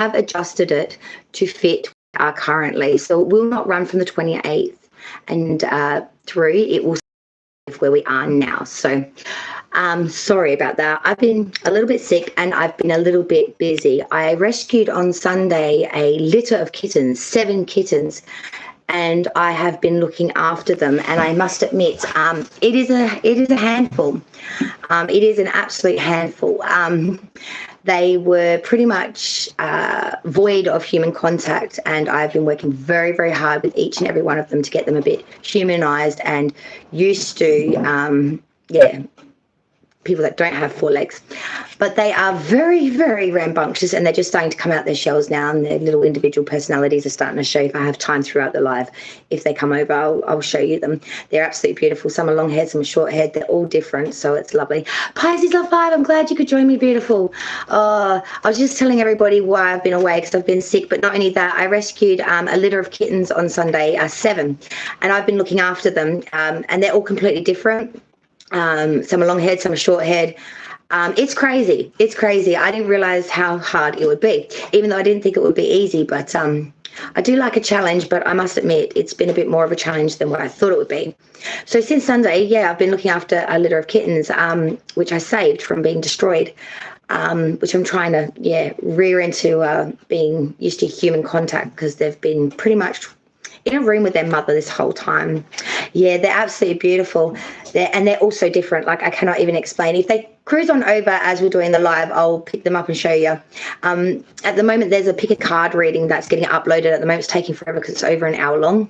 have adjusted it to fit where we are currently. So it will not run from the 28th and through. It will where we are now. So sorry about that. I've been a little bit sick and I've been a little bit busy. I rescued on Sunday a litter of kittens, 7 kittens, and I have been looking after them. And I must admit, it is a handful. It is an absolute handful. They were pretty much void of human contact, and I've been working very, very hard with each and every one of them to get them a bit humanized and used to, people that don't have 4 legs. But they are very, very rambunctious, and they're just starting to come out their shells now, and their little individual personalities are starting to show. If I have time throughout the live, if they come over, I'll show you them. They're absolutely beautiful. Some are long haired, some are short haired. They're all different, so it's lovely. Pisces Love 5, I'm glad you could join me, beautiful. I was just telling everybody why I've been away, because I've been sick, but not only that, I rescued a litter of kittens on Sunday, 7, and I've been looking after them, and they're all completely different. Some are long haired, some are short haired. It's crazy. It's crazy. I didn't realize how hard it would be, even though I didn't think it would be easy. But I do like a challenge, but I must admit it's been a bit more of a challenge than what I thought it would be. So since Sunday, I've been looking after a litter of kittens, which I saved from being destroyed, which I'm trying to, rear into being used to human contact, because they've been pretty much in a room with their mother this whole time. Yeah, they're absolutely beautiful. They're also different. Like, I cannot even explain. If they cruise on over as we're doing the live, I'll pick them up and show you. At the moment, there's a pick a card reading that's getting uploaded. At the moment, it's taking forever because it's over an hour long.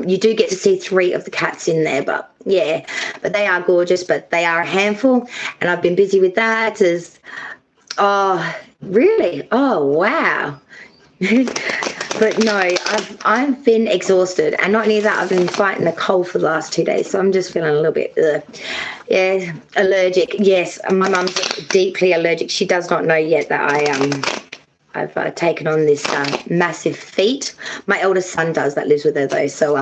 You do get to see 3 of the cats in there, but they are gorgeous, but they are a handful, and I've been busy with that. Really? Oh, wow. But no, I've been exhausted, and not only that, I've been fighting a cold for the last 2 days, so I'm just feeling a little bit allergic. Yes, my mum's deeply allergic. She does not know yet that I've taken on this massive feat. My eldest son does, that lives with her though, so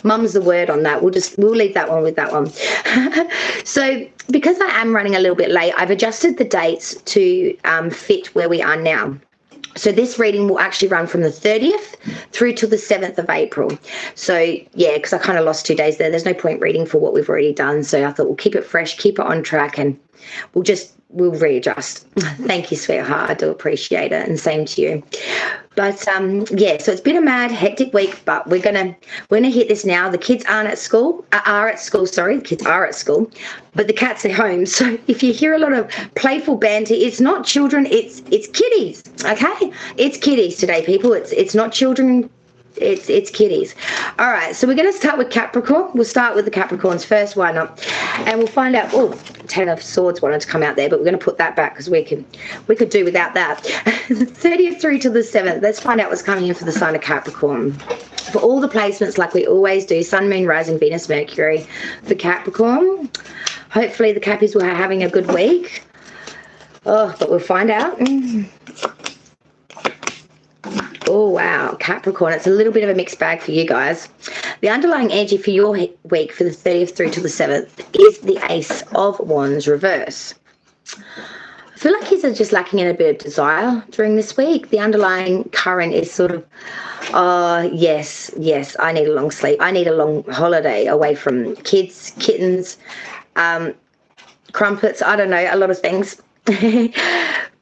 mum's the word on that. We'll leave that one with that one. So because I am running a little bit late, I've adjusted the dates to fit where we are now. So this reading will actually run from the 30th through to the 7th of April. So, because I kind of lost 2 days there. There's no point reading for what we've already done. So I thought we'll keep it fresh, keep it on track, and we'll readjust. Thank you, sweetheart. I do appreciate it, and same to you. But so it's been a mad, hectic week, but we're gonna hit this now. The kids are at school. The kids are at school, but the cats are home. So if you hear a lot of playful banter, it's not children, it's kitties. Okay, it's kitties today, people. It's not children. It's kitties. All right, so we're going to start with Capricorn. We'll start with the Capricorns first, why not? And we'll find out. 10 of Swords wanted to come out there, but we're going to put that back because we could do without that. 30th through to the 7th. Let's find out what's coming in for the sign of Capricorn. For all the placements, like we always do, Sun, Moon, Rising, Venus, Mercury for Capricorn. Hopefully the Cappies were having a good week. But we'll find out. Oh, wow, Capricorn. It's a little bit of a mixed bag for you guys. The underlying energy for your week for the 30th through to the 7th is the Ace of Wands reverse. I feel like he's just lacking in a bit of desire during this week. The underlying current is sort of, yes, I need a long sleep. I need a long holiday away from kids, kittens, crumpets, I don't know, a lot of things.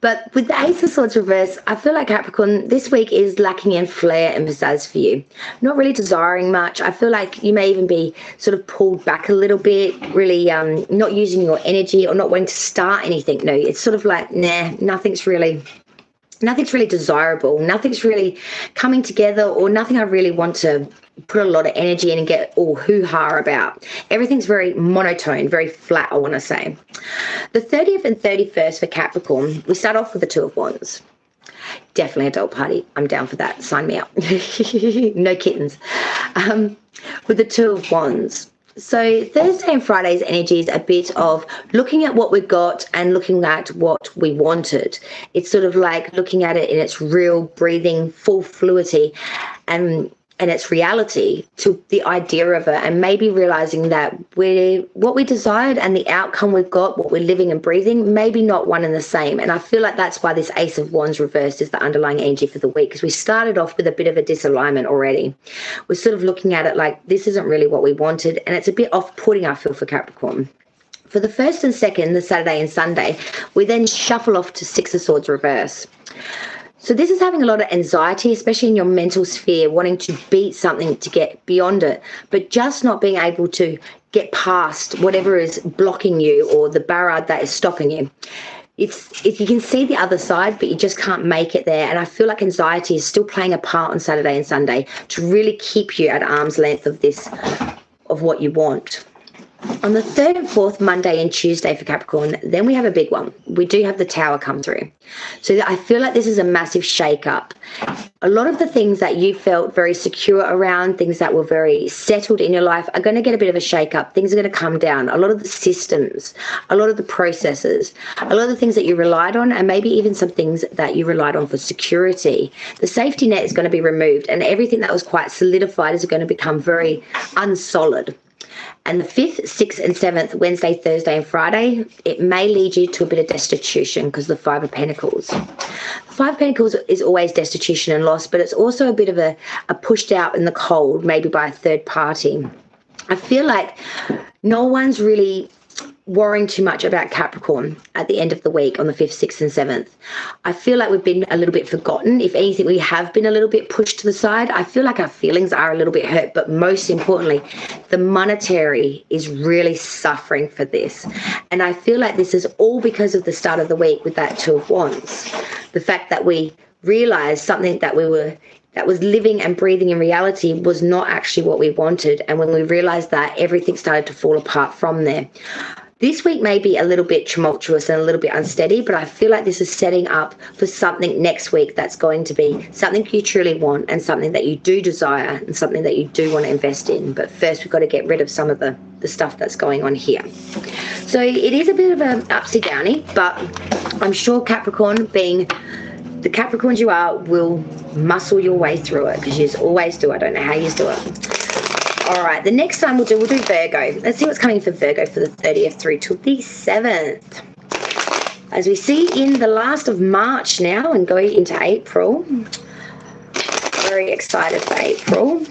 But with the Ace of Swords reverse, I feel like Capricorn this week is lacking in flair and pizzazz for you. Not really desiring much. I feel like you may even be sort of pulled back a little bit, really not using your energy or not wanting to start anything. No, it's sort of like, nothing's really desirable. Nothing's really coming together, or nothing I really want to put a lot of energy in and get all hoo-ha about. Everything's very monotone, very flat, I want to say. The 30th and 31st for Capricorn, we start off with the Two of Wands. Definitely adult party. I'm down for that. Sign me up. No kittens. With the Two of Wands. So Thursday and Friday's energy is a bit of looking at what we've got and looking at what we wanted. It's sort of like looking at it in its real breathing, full fluidity, and and its reality to the idea of it, and maybe realizing that what we desired and the outcome we've got, what we're living and breathing, maybe not one and the same. And I feel like that's why this Ace of Wands reversed is the underlying energy for the week, because we started off with a bit of a disalignment already. We're sort of looking at it like this isn't really what we wanted, and it's a bit off-putting, I feel, for Capricorn. For the first and second, the Saturday and Sunday, we then shuffle off to Six of Swords reverse. So this is having a lot of anxiety, especially in your mental sphere, wanting to beat something to get beyond it, but just not being able to get past whatever is blocking you or the barrier that is stopping you. If you can see the other side, but you just can't make it there. And I feel like anxiety is still playing a part on Saturday and Sunday to really keep you at arm's length of what you want. On the 3rd and 4th, Monday and Tuesday for Capricorn, then we have a big one. We do have the Tower come through. So I feel like this is a massive shake-up. A lot of the things that you felt very secure around, things that were very settled in your life, are going to get a bit of a shake-up. Things are going to come down. A lot of the systems, a lot of the processes, a lot of the things that you relied on, and maybe even some things that you relied on for security. The safety net is going to be removed, and everything that was quite solidified is going to become very unsolid. And the 5th, 6th and 7th, Wednesday, Thursday and Friday, it may lead you to a bit of destitution because of the Five of Pentacles. The Five of Pentacles is always destitution and loss, but it's also a bit of a pushed out in the cold, maybe by a third party. I feel like no one's really worrying too much about Capricorn at the end of the week on the 5th, 6th and 7th. I feel like we've been a little bit forgotten. If anything, we have been a little bit pushed to the side. I feel like our feelings are a little bit hurt, but most importantly, the monetary is really suffering for this. And I feel like this is all because of the start of the week with that Two of Wands. The fact that we realized something that was living and breathing in reality was not actually what we wanted. And when we realized that, everything started to fall apart from there. This week may be a little bit tumultuous and a little bit unsteady, but I feel like this is setting up for something next week that's going to be something you truly want and something that you do desire and something that you do want to invest in. But first, we've got to get rid of some of the stuff that's going on here. So it is a bit of an upsy downy, but I'm sure Capricorn, being the Capricorns you are, will muscle your way through it, because you always do. I don't know how you do it. All right, the next time we'll do Virgo. Let's see what's coming for Virgo for the 30th through to the 7th. As we see in the last of March now and going into April. Very excited for April.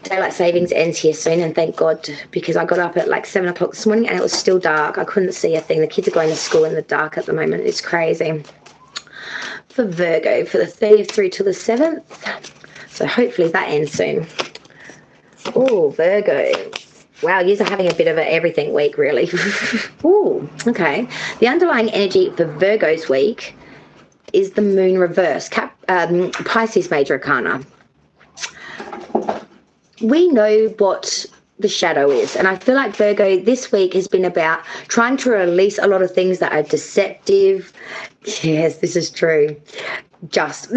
Daylight savings ends here soon, and thank God, because I got up at like 7 o'clock this morning and it was still dark. I couldn't see a thing. The kids are going to school in the dark at the moment. It's crazy. For Virgo for the 30th through to the 7th. So hopefully that ends soon. Oh, Virgo. Wow, you're having a bit of an everything week, really. Oh, okay. The underlying energy for Virgo's week is the Moon reverse, Pisces major arcana. We know what the shadow is, and I feel like Virgo this week has been about trying to release a lot of things that are deceptive. Yes, this is true. Just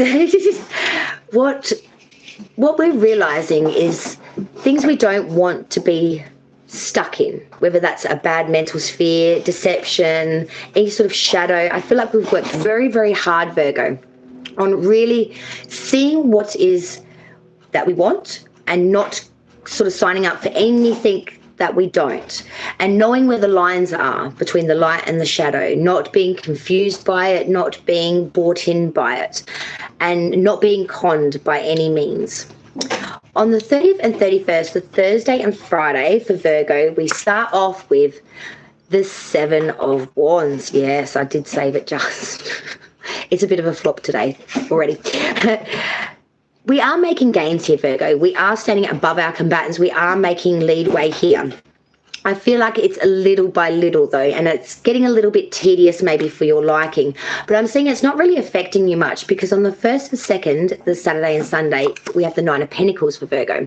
what we're realizing is things we don't want to be stuck in, whether that's a bad mental sphere, deception, any sort of shadow. I feel like we've worked very, very hard, Virgo, on really seeing what is that we want and not sort of signing up for anything that we don't, and knowing where the lines are between the light and the shadow, not being confused by it, not being bought in by it, and not being conned by any means. On the 30th and 31st, the Thursday and Friday for Virgo, we start off with the Seven of Wands. Yes, I did save it just. It's a bit of a flop today already. We are making gains here, Virgo. We are standing above our combatants. We are making leadway here. I feel like it's a little by little, though, and it's getting a little bit tedious maybe for your liking. But I'm seeing it's not really affecting you much, because on the 1st and 2nd, the Saturday and Sunday, we have the Nine of Pentacles for Virgo.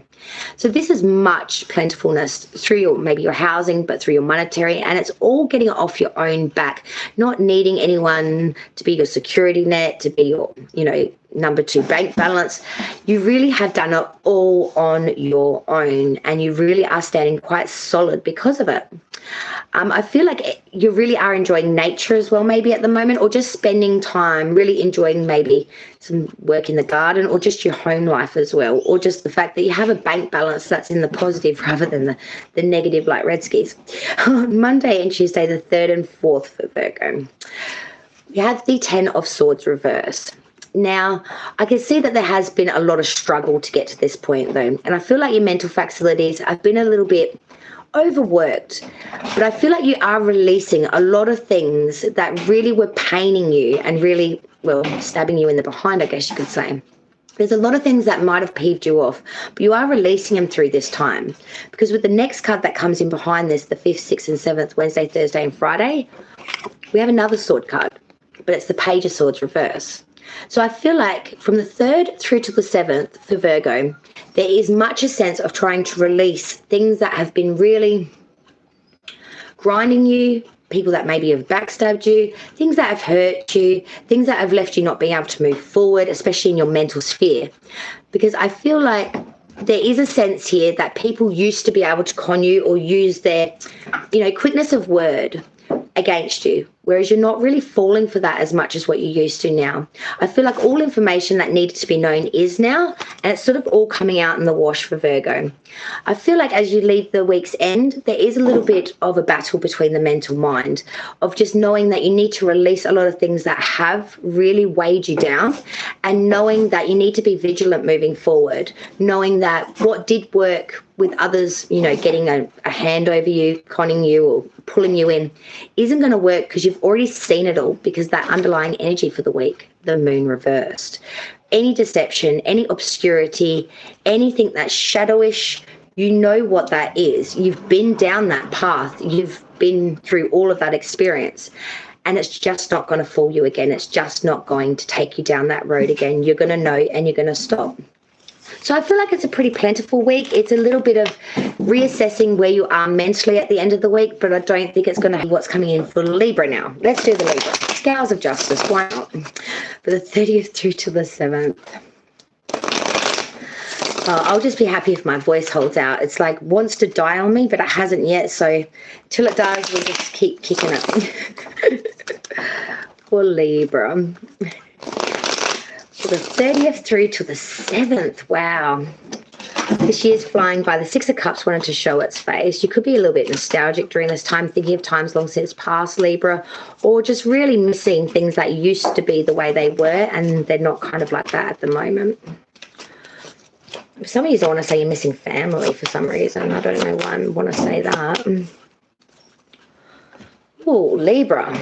So this is much plentifulness through maybe your housing, but through your monetary, and it's all getting off your own back, not needing anyone to be your security net, to be your, number 2 bank balance. You really have done it all on your own, and you really are standing quite solid because of it. I feel like you really are enjoying nature as well, maybe at the moment, or just spending time really enjoying maybe some work in the garden, or just your home life as well, or just the fact that you have a bank balance that's in the positive rather than the negative like Red Skis. On Monday and Tuesday, the 3rd and 4th for Virgo, you have the 10 of Swords reverse. Now, I can see that there has been a lot of struggle to get to this point, though, and I feel like your mental facilities have been a little bit overworked, but I feel like you are releasing a lot of things that really were paining you and really, well, stabbing you in the behind, I guess you could say. There's a lot of things that might have peeved you off, but you are releasing them through this time, because with the next card that comes in behind this, the 5th, 6th and 7th, Wednesday, Thursday and Friday, we have another sword card, but it's the Page of Swords reverse. So I feel like from the 3rd through to the 7th for Virgo, there is much a sense of trying to release things that have been really grinding you, people that maybe have backstabbed you, things that have hurt you, things that have left you not being able to move forward, especially in your mental sphere. Because I feel like there is a sense here that people used to be able to con you or use their, quickness of word against you, whereas you're not really falling for that as much as what you used to now. I feel like all information that needed to be known is now, and it's sort of all coming out in the wash for Virgo. I feel like as you leave the week's end, there is a little bit of a battle between the mental mind of just knowing that you need to release a lot of things that have really weighed you down, and knowing that you need to be vigilant moving forward, knowing that what did work with others, getting a hand over you, conning you or pulling you in, isn't going to work because you've already seen it all, because that underlying energy for the week, the moon reversed. Any deception, any obscurity, anything that's shadowish, you know what that is. You've been down that path. You've been through all of that experience. And it's just not going to fool you again. It's just not going to take you down that road again. You're going to know and you're going to stop. So I feel like it's a pretty plentiful week. It's a little bit of reassessing where you are mentally at the end of the week, but I don't think it's going to be what's coming in for Libra now. Let's do the Libra. Scales of Justice, why not? For the 30th through to the 7th. I'll just be happy if my voice holds out. It's like wants to die on me, but it hasn't yet. So till it does, we'll just keep kicking it. For Libra. For the 30th through to the 7th. Wow. This year's flying by. The 6 of Cups wanted to show its face. You could be a little bit nostalgic during this time, thinking of times long since past, Libra, or just really missing things that used to be the way they were, and they're not kind of like that at the moment. Some of you don't want to say you're missing family for some reason. I don't know why I want to say that. Oh, Libra.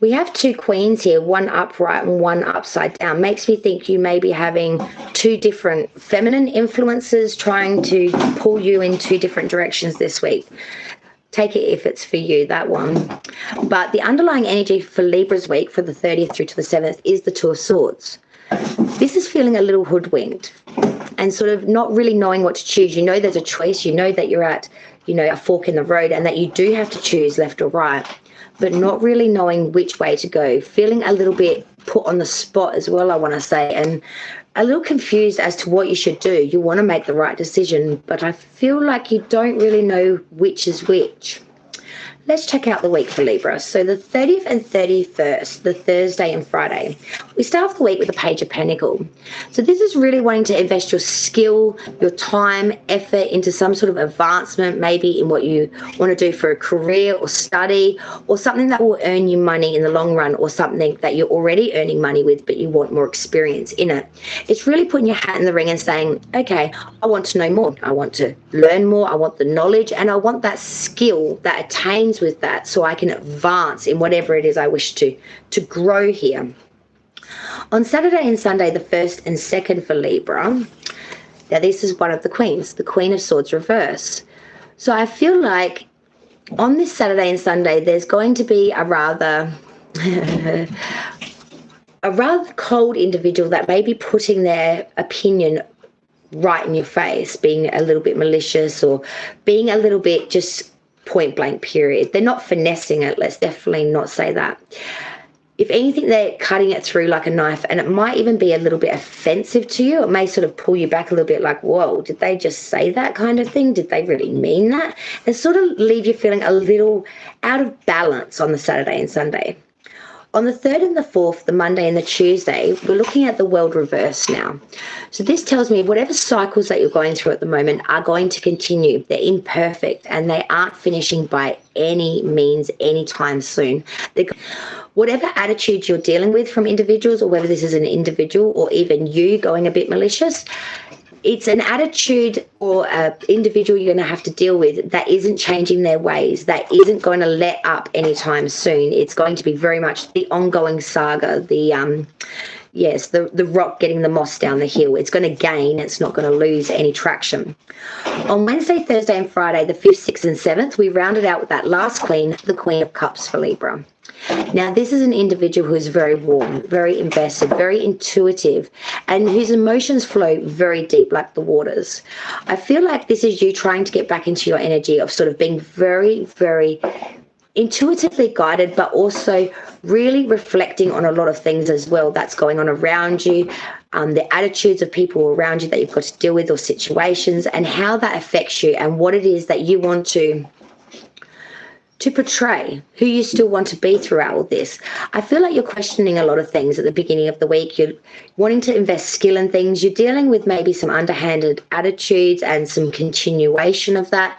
We have 2 queens here, one upright and one upside down. Makes me think you may be having 2 different feminine influences trying to pull you in 2 different directions this week. Take it if it's for you, that one. But the underlying energy for Libra's week for the 30th through to the 7th is the 2 of Swords. This is feeling a little hoodwinked and sort of not really knowing what to choose. You know there's a choice. You know that you're at, a fork in the road, and that you do have to choose left or right, but not really knowing which way to go. Feeling a little bit put on the spot as well, I want to say, and a little confused as to what you should do. You want to make the right decision, but I feel like you don't really know which is which. Let's check out the week for Libra. So the 30th and 31st, the Thursday and Friday, we start off the week with the Page of Pentacles. So this is really wanting to invest your skill, your time, effort into some sort of advancement, maybe in what you want to do for a career or study, or something that will earn you money in the long run, or something that you're already earning money with, but you want more experience in it. It's really putting your hat in the ring and saying, okay, I want to know more. I want to learn more. I want the knowledge, and I want that skill that attains with that, so I can advance in whatever it is I wish to grow here. On Saturday and Sunday, the 1st and 2nd for Libra, now this is one of the queens, the Queen of Swords reverse. So I feel like on this Saturday and Sunday, there's going to be a rather cold individual that may be putting their opinion right in your face, being a little bit malicious or being a little bit just point blank period. They're not finessing it. Let's definitely not say that. if anything, they're cutting it through like a knife, and it might even be a little bit offensive to you. It may sort of pull you back a little bit like, whoa, did they just say that kind of thing? Did they really mean that? And sort of leave you feeling a little out of balance on the Saturday and Sunday. On the 3rd and the 4th, the Monday and the Tuesday, we're looking at the world reverse now. So this tells me whatever cycles that you're going through at the moment are going to continue. They're imperfect and they aren't finishing by any means anytime soon. Whatever attitudes you're dealing with from individuals, or whether this is an individual or even you going a bit malicious, it's an attitude or an individual you're going to have to deal with that isn't changing their ways, that isn't going to let up anytime soon. It's going to be very much the ongoing saga, the rock getting the moss down the hill. It's going to gain, it's not going to lose any traction. On Wednesday, Thursday and Friday, the 5th, 6th and 7th, we rounded out with that last queen, the Queen of Cups for Libra. Now, this is an individual who is very warm, very invested, very intuitive, and whose emotions flow very deep like the waters. I feel like this is you trying to get back into your energy of sort of being very, very intuitively guided, but also really reflecting on a lot of things as well that's going on around you, the attitudes of people around you that you've got to deal with, or situations, and how that affects you and what it is that you want to portray, who you still want to be throughout all this. I feel like you're questioning a lot of things at the beginning of the week. You're wanting to invest skill in things. You're dealing with maybe some underhanded attitudes and some continuation of that.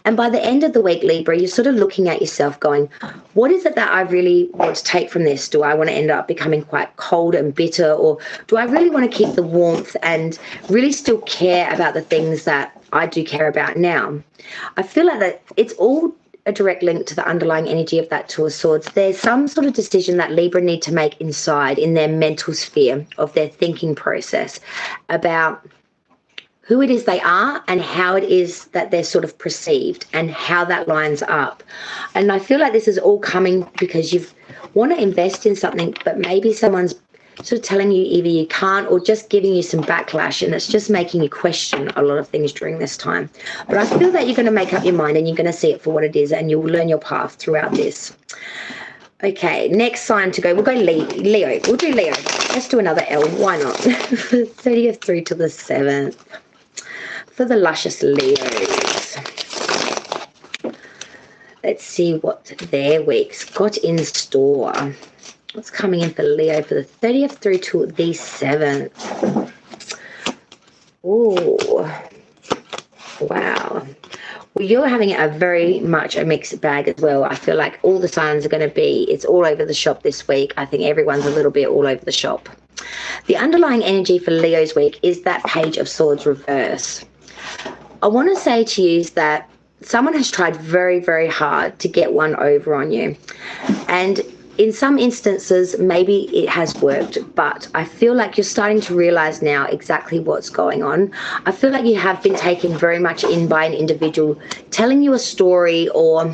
And by the end of the week, Libra, you're sort of looking at yourself going, what is it that I really want to take from this? Do I want to end up becoming quite cold and bitter, or do I really want to keep the warmth and really still care about the things that I do care about now? I feel like that it's all a direct link to the underlying energy of that Two of Swords. There's some sort of decision that Libra need to make inside in their mental sphere of their thinking process about who it is they are and how it is that they're sort of perceived and how that lines up. And I feel like this is all coming because you want to invest in something, but maybe someone's sort of telling you either you can't, or just giving you some backlash, and it's just making you question a lot of things during this time. But I feel that you're going to make up your mind and you're going to see it for what it is, and you'll learn your path throughout this. Okay, next sign to go. We'll go Leo. We'll do Leo. Let's do another L. Why not? 30th through to the 7th. For the luscious Leos. Let's see what their week's got in store. What's coming in for Leo for the 30th through to the 7th? Oh, wow. Well, you're having a very much a mixed bag as well. I feel like all the signs are going to be, it's all over the shop this week. I think everyone's a little bit all over the shop. The underlying energy for Leo's week is that Page of Swords reverse. I want to say to you is that someone has tried very, very hard to get one over on you. And in some instances, maybe it has worked, but I feel like you're starting to realize now exactly what's going on. I feel like you have been taken very much in by an individual telling you a story or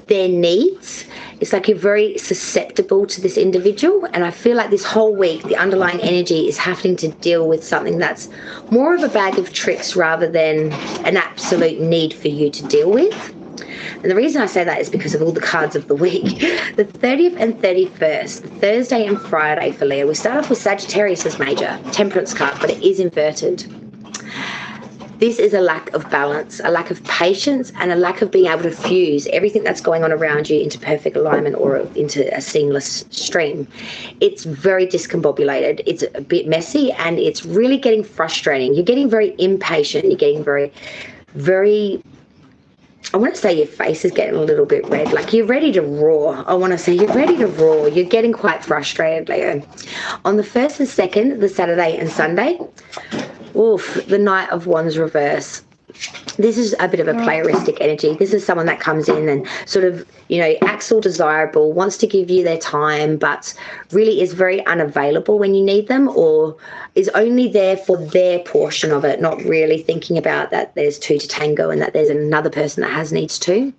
their needs. It's like you're very susceptible to this individual, and I feel like this whole week the underlying energy is having to deal with something that's more of a bag of tricks rather than an absolute need for you to deal with. And the reason I say that is because of all the cards of the week. The 30th and 31st, Thursday and Friday for Leo. We start off with Sagittarius as major, Temperance card, but it is inverted. This is a lack of balance, a lack of patience, and a lack of being able to fuse everything that's going on around you into perfect alignment or into a seamless stream. It's very discombobulated. It's a bit messy, and it's really getting frustrating. You're getting very impatient. You're getting very, very... I want to say your face is getting a little bit red, like you're ready to roar. I want to say you're ready to roar. You're getting quite frustrated, Leo. On the 1st and 2nd, the Saturday and Sunday, the Knight of Wands reverse. This is a bit of a playeristic energy. This is someone that comes in and sort of, acts all desirable, wants to give you their time, but really is very unavailable when you need them, or is only there for their portion of it, not really thinking about that there's two to tango and that there's another person that has needs too.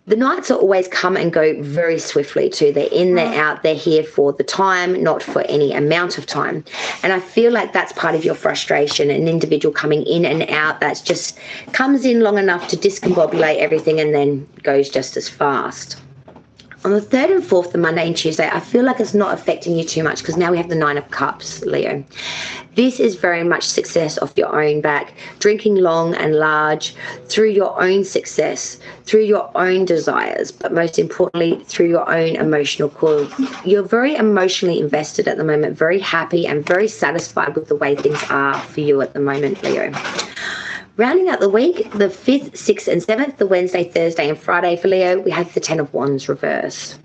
The Knights are always come and go very swiftly too. They're in, they're out, they're here for the time, not for any amount of time. And I feel like that's part of your frustration, an individual coming in and out that just comes in long enough to discombobulate everything and then goes just as fast. On the 3rd and 4th, the Monday and Tuesday, I feel like it's not affecting you too much because now we have the 9 of Cups, Leo. This is very much success off your own back, drinking long and large through your own success, through your own desires, but most importantly, through your own emotional core. You're very emotionally invested at the moment, very happy and very satisfied with the way things are for you at the moment, Leo. Rounding out the week, the 5th, 6th and 7th, the Wednesday, Thursday and Friday for Leo, we have the 10 of Wands reverse.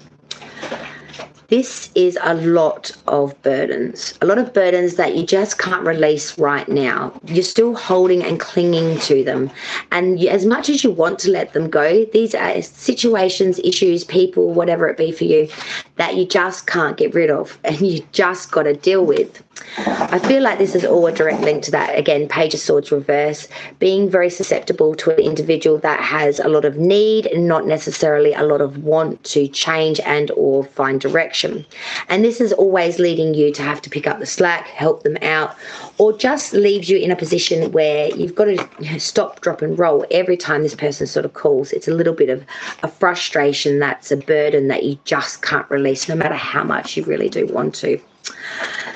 This is a lot of burdens that you just can't release right now. You're still holding and clinging to them. And as much as you want to let them go, these are situations, issues, people, whatever it be for you, that you just can't get rid of and you just got to deal with. I feel like this is all a direct link to that. Again, Page of Swords reverse, being very susceptible to an individual that has a lot of need and not necessarily a lot of want to change and or find direction. And this is always leading you to have to pick up the slack, help them out, or just leaves you in a position where you've got to stop, drop and roll every time this person sort of calls. It's a little bit of a frustration that's a burden that you just can't release no matter how much you really do want to.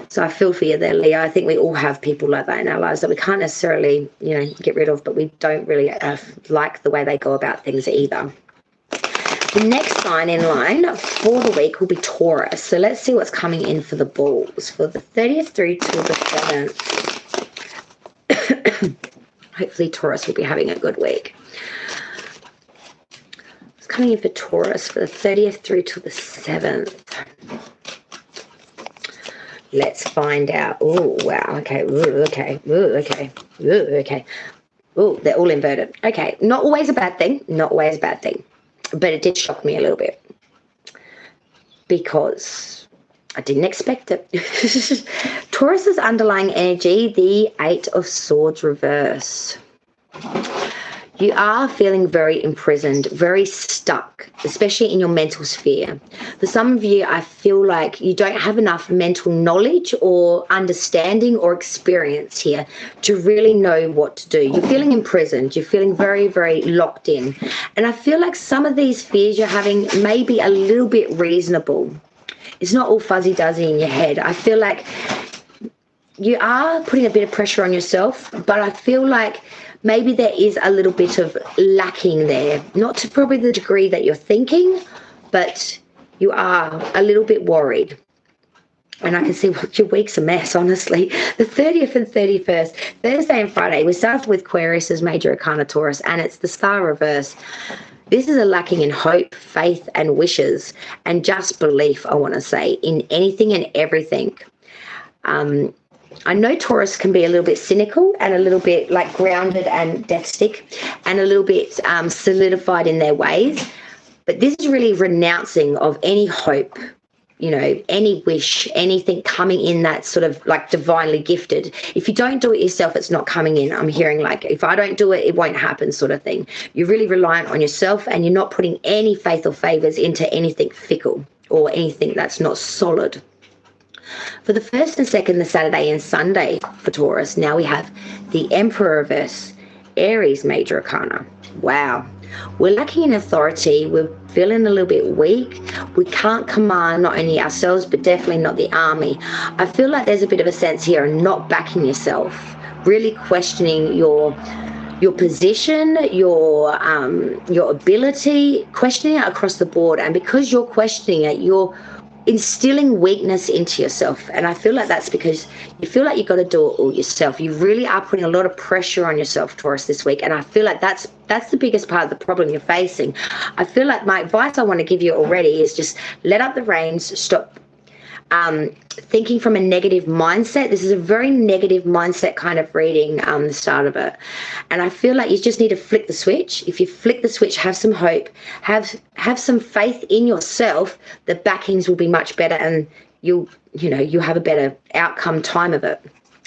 So I feel for you there, Leo. I think we all have people like that in our lives that we can't necessarily, get rid of, but we don't really like the way they go about things either. The next sign in line for the week will be Taurus. So let's see what's coming in for the bulls for the 30th through to the 7th. Hopefully Taurus will be having a good week. What's coming in for Taurus for the 30th through to the 7th? Let's find out. Oh, wow. Okay. Ooh, okay. Ooh, okay. Ooh, okay. Oh, they're all inverted. Okay. Not always a bad thing. Not always a bad thing. But it did shock me a little bit because I didn't expect it. Taurus's underlying energy, the 8 of Swords reverse. You are feeling very imprisoned, very stuck, especially in your mental sphere. For some of you, I feel like you don't have enough mental knowledge or understanding or experience here to really know what to do. You're feeling imprisoned. You're feeling very, very locked in. And I feel like some of these fears you're having may be a little bit reasonable. It's not all fuzzy-duzzy in your head. I feel like you are putting a bit of pressure on yourself, but I feel like maybe there is a little bit of lacking there, not to probably the degree that you're thinking, but you are a little bit worried. And I can see your week's a mess, honestly. The 30th and 31st, Thursday and Friday, we start with Aquarius's Major Arcana Taurus, and it's the Star reverse. This is a lacking in hope, faith, and wishes, and just belief, I want to say, in anything and everything. I know Taurus can be a little bit cynical and a little bit like grounded and death stick and a little bit solidified in their ways. But this is really renouncing of any hope, any wish, anything coming in that's sort of like divinely gifted. If you don't do it yourself, it's not coming in. I'm hearing like, if I don't do it, it won't happen sort of thing. You're really reliant on yourself and you're not putting any faith or favors into anything fickle or anything that's not solid. For the 1st and 2nd, the Saturday and Sunday for Taurus, now we have the Emperor reverse, Aries Major Arcana. Wow. We're lacking in authority. We're feeling a little bit weak. We can't command not only ourselves, but definitely not the army. I feel like there's a bit of a sense here of not backing yourself, really questioning your position, your ability, questioning it across the board. And because you're questioning it, you're instilling weakness into yourself. And I feel like that's because you feel like you've got to do it all yourself. You really are putting a lot of pressure on yourself, Taurus, this week. And I feel like that's the biggest part of the problem you're facing. I feel like my advice I want to give you already is just let up the reins, stop thinking from a negative mindset. This is a very negative mindset kind of reading, the start of it. And I feel like you just need to flick the switch. If you flick the switch, have some hope, have some faith in yourself, the backings will be much better and you'll have a better outcome time of it.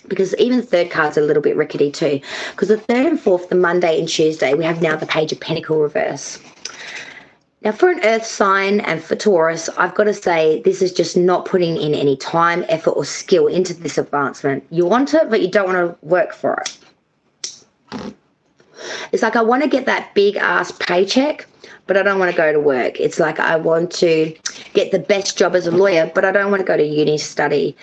Because even the third card's a little bit rickety too. Because the 3rd and 4th, the Monday and Tuesday, we have now the Page of Pentacle reverse. Now, for an earth sign and for Taurus, I've got to say this is just not putting in any time, effort or skill into this advancement. You want it, but you don't want to work for it. It's like I want to get that big ass paycheck, but I don't want to go to work. It's like I want to get the best job as a lawyer, but I don't want to go to uni study.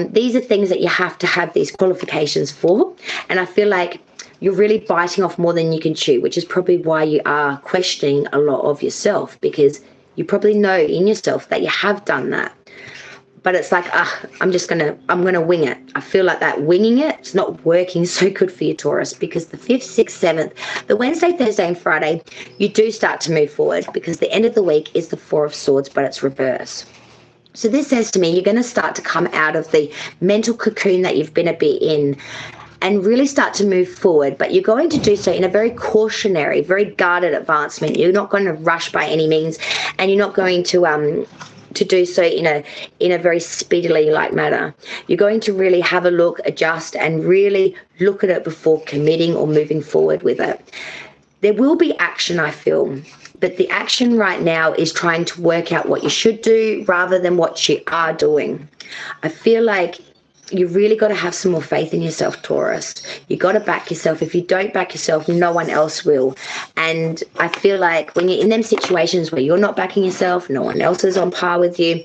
These are things that you have to have these qualifications for. And I feel like you're really biting off more than you can chew, which is probably why you are questioning a lot of yourself, because you probably know in yourself that you have done that. But it's like, I'm going to wing it. I feel like that winging it's not working so good for you, Taurus, because the 5th, 6th, 7th, the Wednesday, Thursday and Friday, you do start to move forward, because the end of the week is the 4 of Swords, but it's reverse. So this says to me, you're going to start to come out of the mental cocoon that you've been a bit in and really start to move forward, but you're going to do so in a very cautionary, very guarded advancement. You're not going to rush by any means, and you're not going to do so in a very speedily like manner. You're going to really have a look, adjust, and really look at it before committing or moving forward with it. There will be action, I feel, but the action right now is trying to work out what you should do rather than what you are doing. I feel like you really got to have some more faith in yourself, Taurus. You got to back yourself. If you don't back yourself, no one else will. And I feel like when you're in them situations where you're not backing yourself, no one else is on par with you,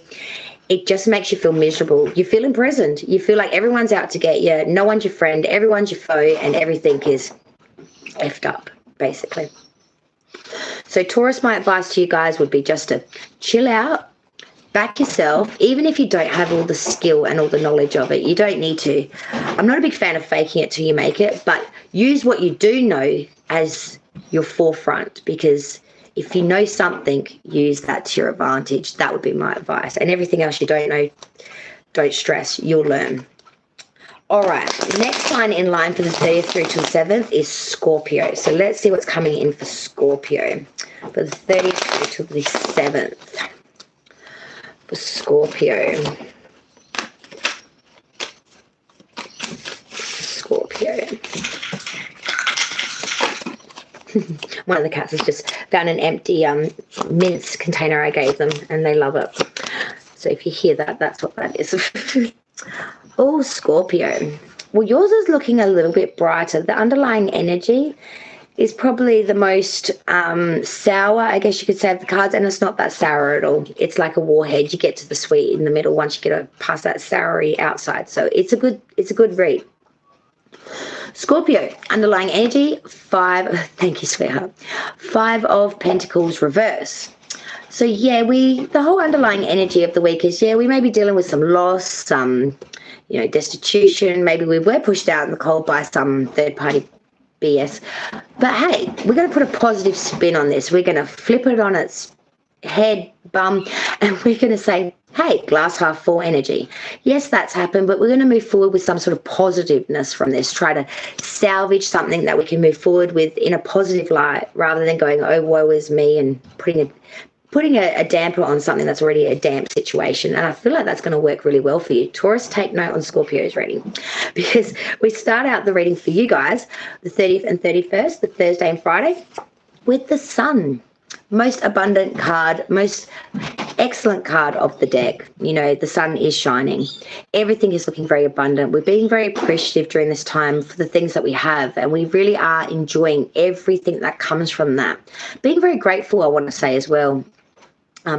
it just makes you feel miserable. You feel imprisoned. You feel like everyone's out to get you. No one's your friend. Everyone's your foe, and everything is effed up, basically. So Taurus, my advice to you guys would be just to chill out, back yourself, even if you don't have all the skill and all the knowledge of it. You don't need to. I'm not a big fan of faking it till you make it, but use what you do know as your forefront, because if you know something, use that to your advantage. That would be my advice. And everything else you don't know, don't stress. You'll learn. All right, next sign in line for the 30th through to the 7th is Scorpio. So let's see what's coming in for Scorpio for the 30th through to the 7th. For Scorpio. One of the cats has just found an empty mince container I gave them, and they love it. So if you hear that, that's what that is. Oh, Scorpio. Well, yours is looking a little bit brighter. The underlying energy is probably the most sour, I guess you could say, of the cards, and it's not that sour at all. It's like a warhead. You get to the sweet in the middle once you get past that soury outside. So it's a good read. Scorpio, underlying energy, 5, thank you, sweetheart, 5 of Pentacles reverse. So yeah, the whole underlying energy of the week is, we may be dealing with some loss, some, destitution. Maybe we were pushed out in the cold by some third party BS. But hey, we're going to put a positive spin on this. We're going to flip it on its head, bum, and we're going to say, hey, glass half full energy. Yes, that's happened, but we're going to move forward with some sort of positiveness from this. Try to salvage something that we can move forward with in a positive light, rather than going, oh, woe is me, and putting a damper on something that's already a damp situation. And I feel like that's going to work really well for you. Taurus, take note on Scorpio's reading, because we start out the reading for you guys, the 30th and 31st, the Thursday and Friday, with the Sun. Most abundant card, most excellent card of the deck. The sun is shining. Everything is looking very abundant. We're being very appreciative during this time for the things that we have, and we really are enjoying everything that comes from that. Being very grateful, I want to say as well.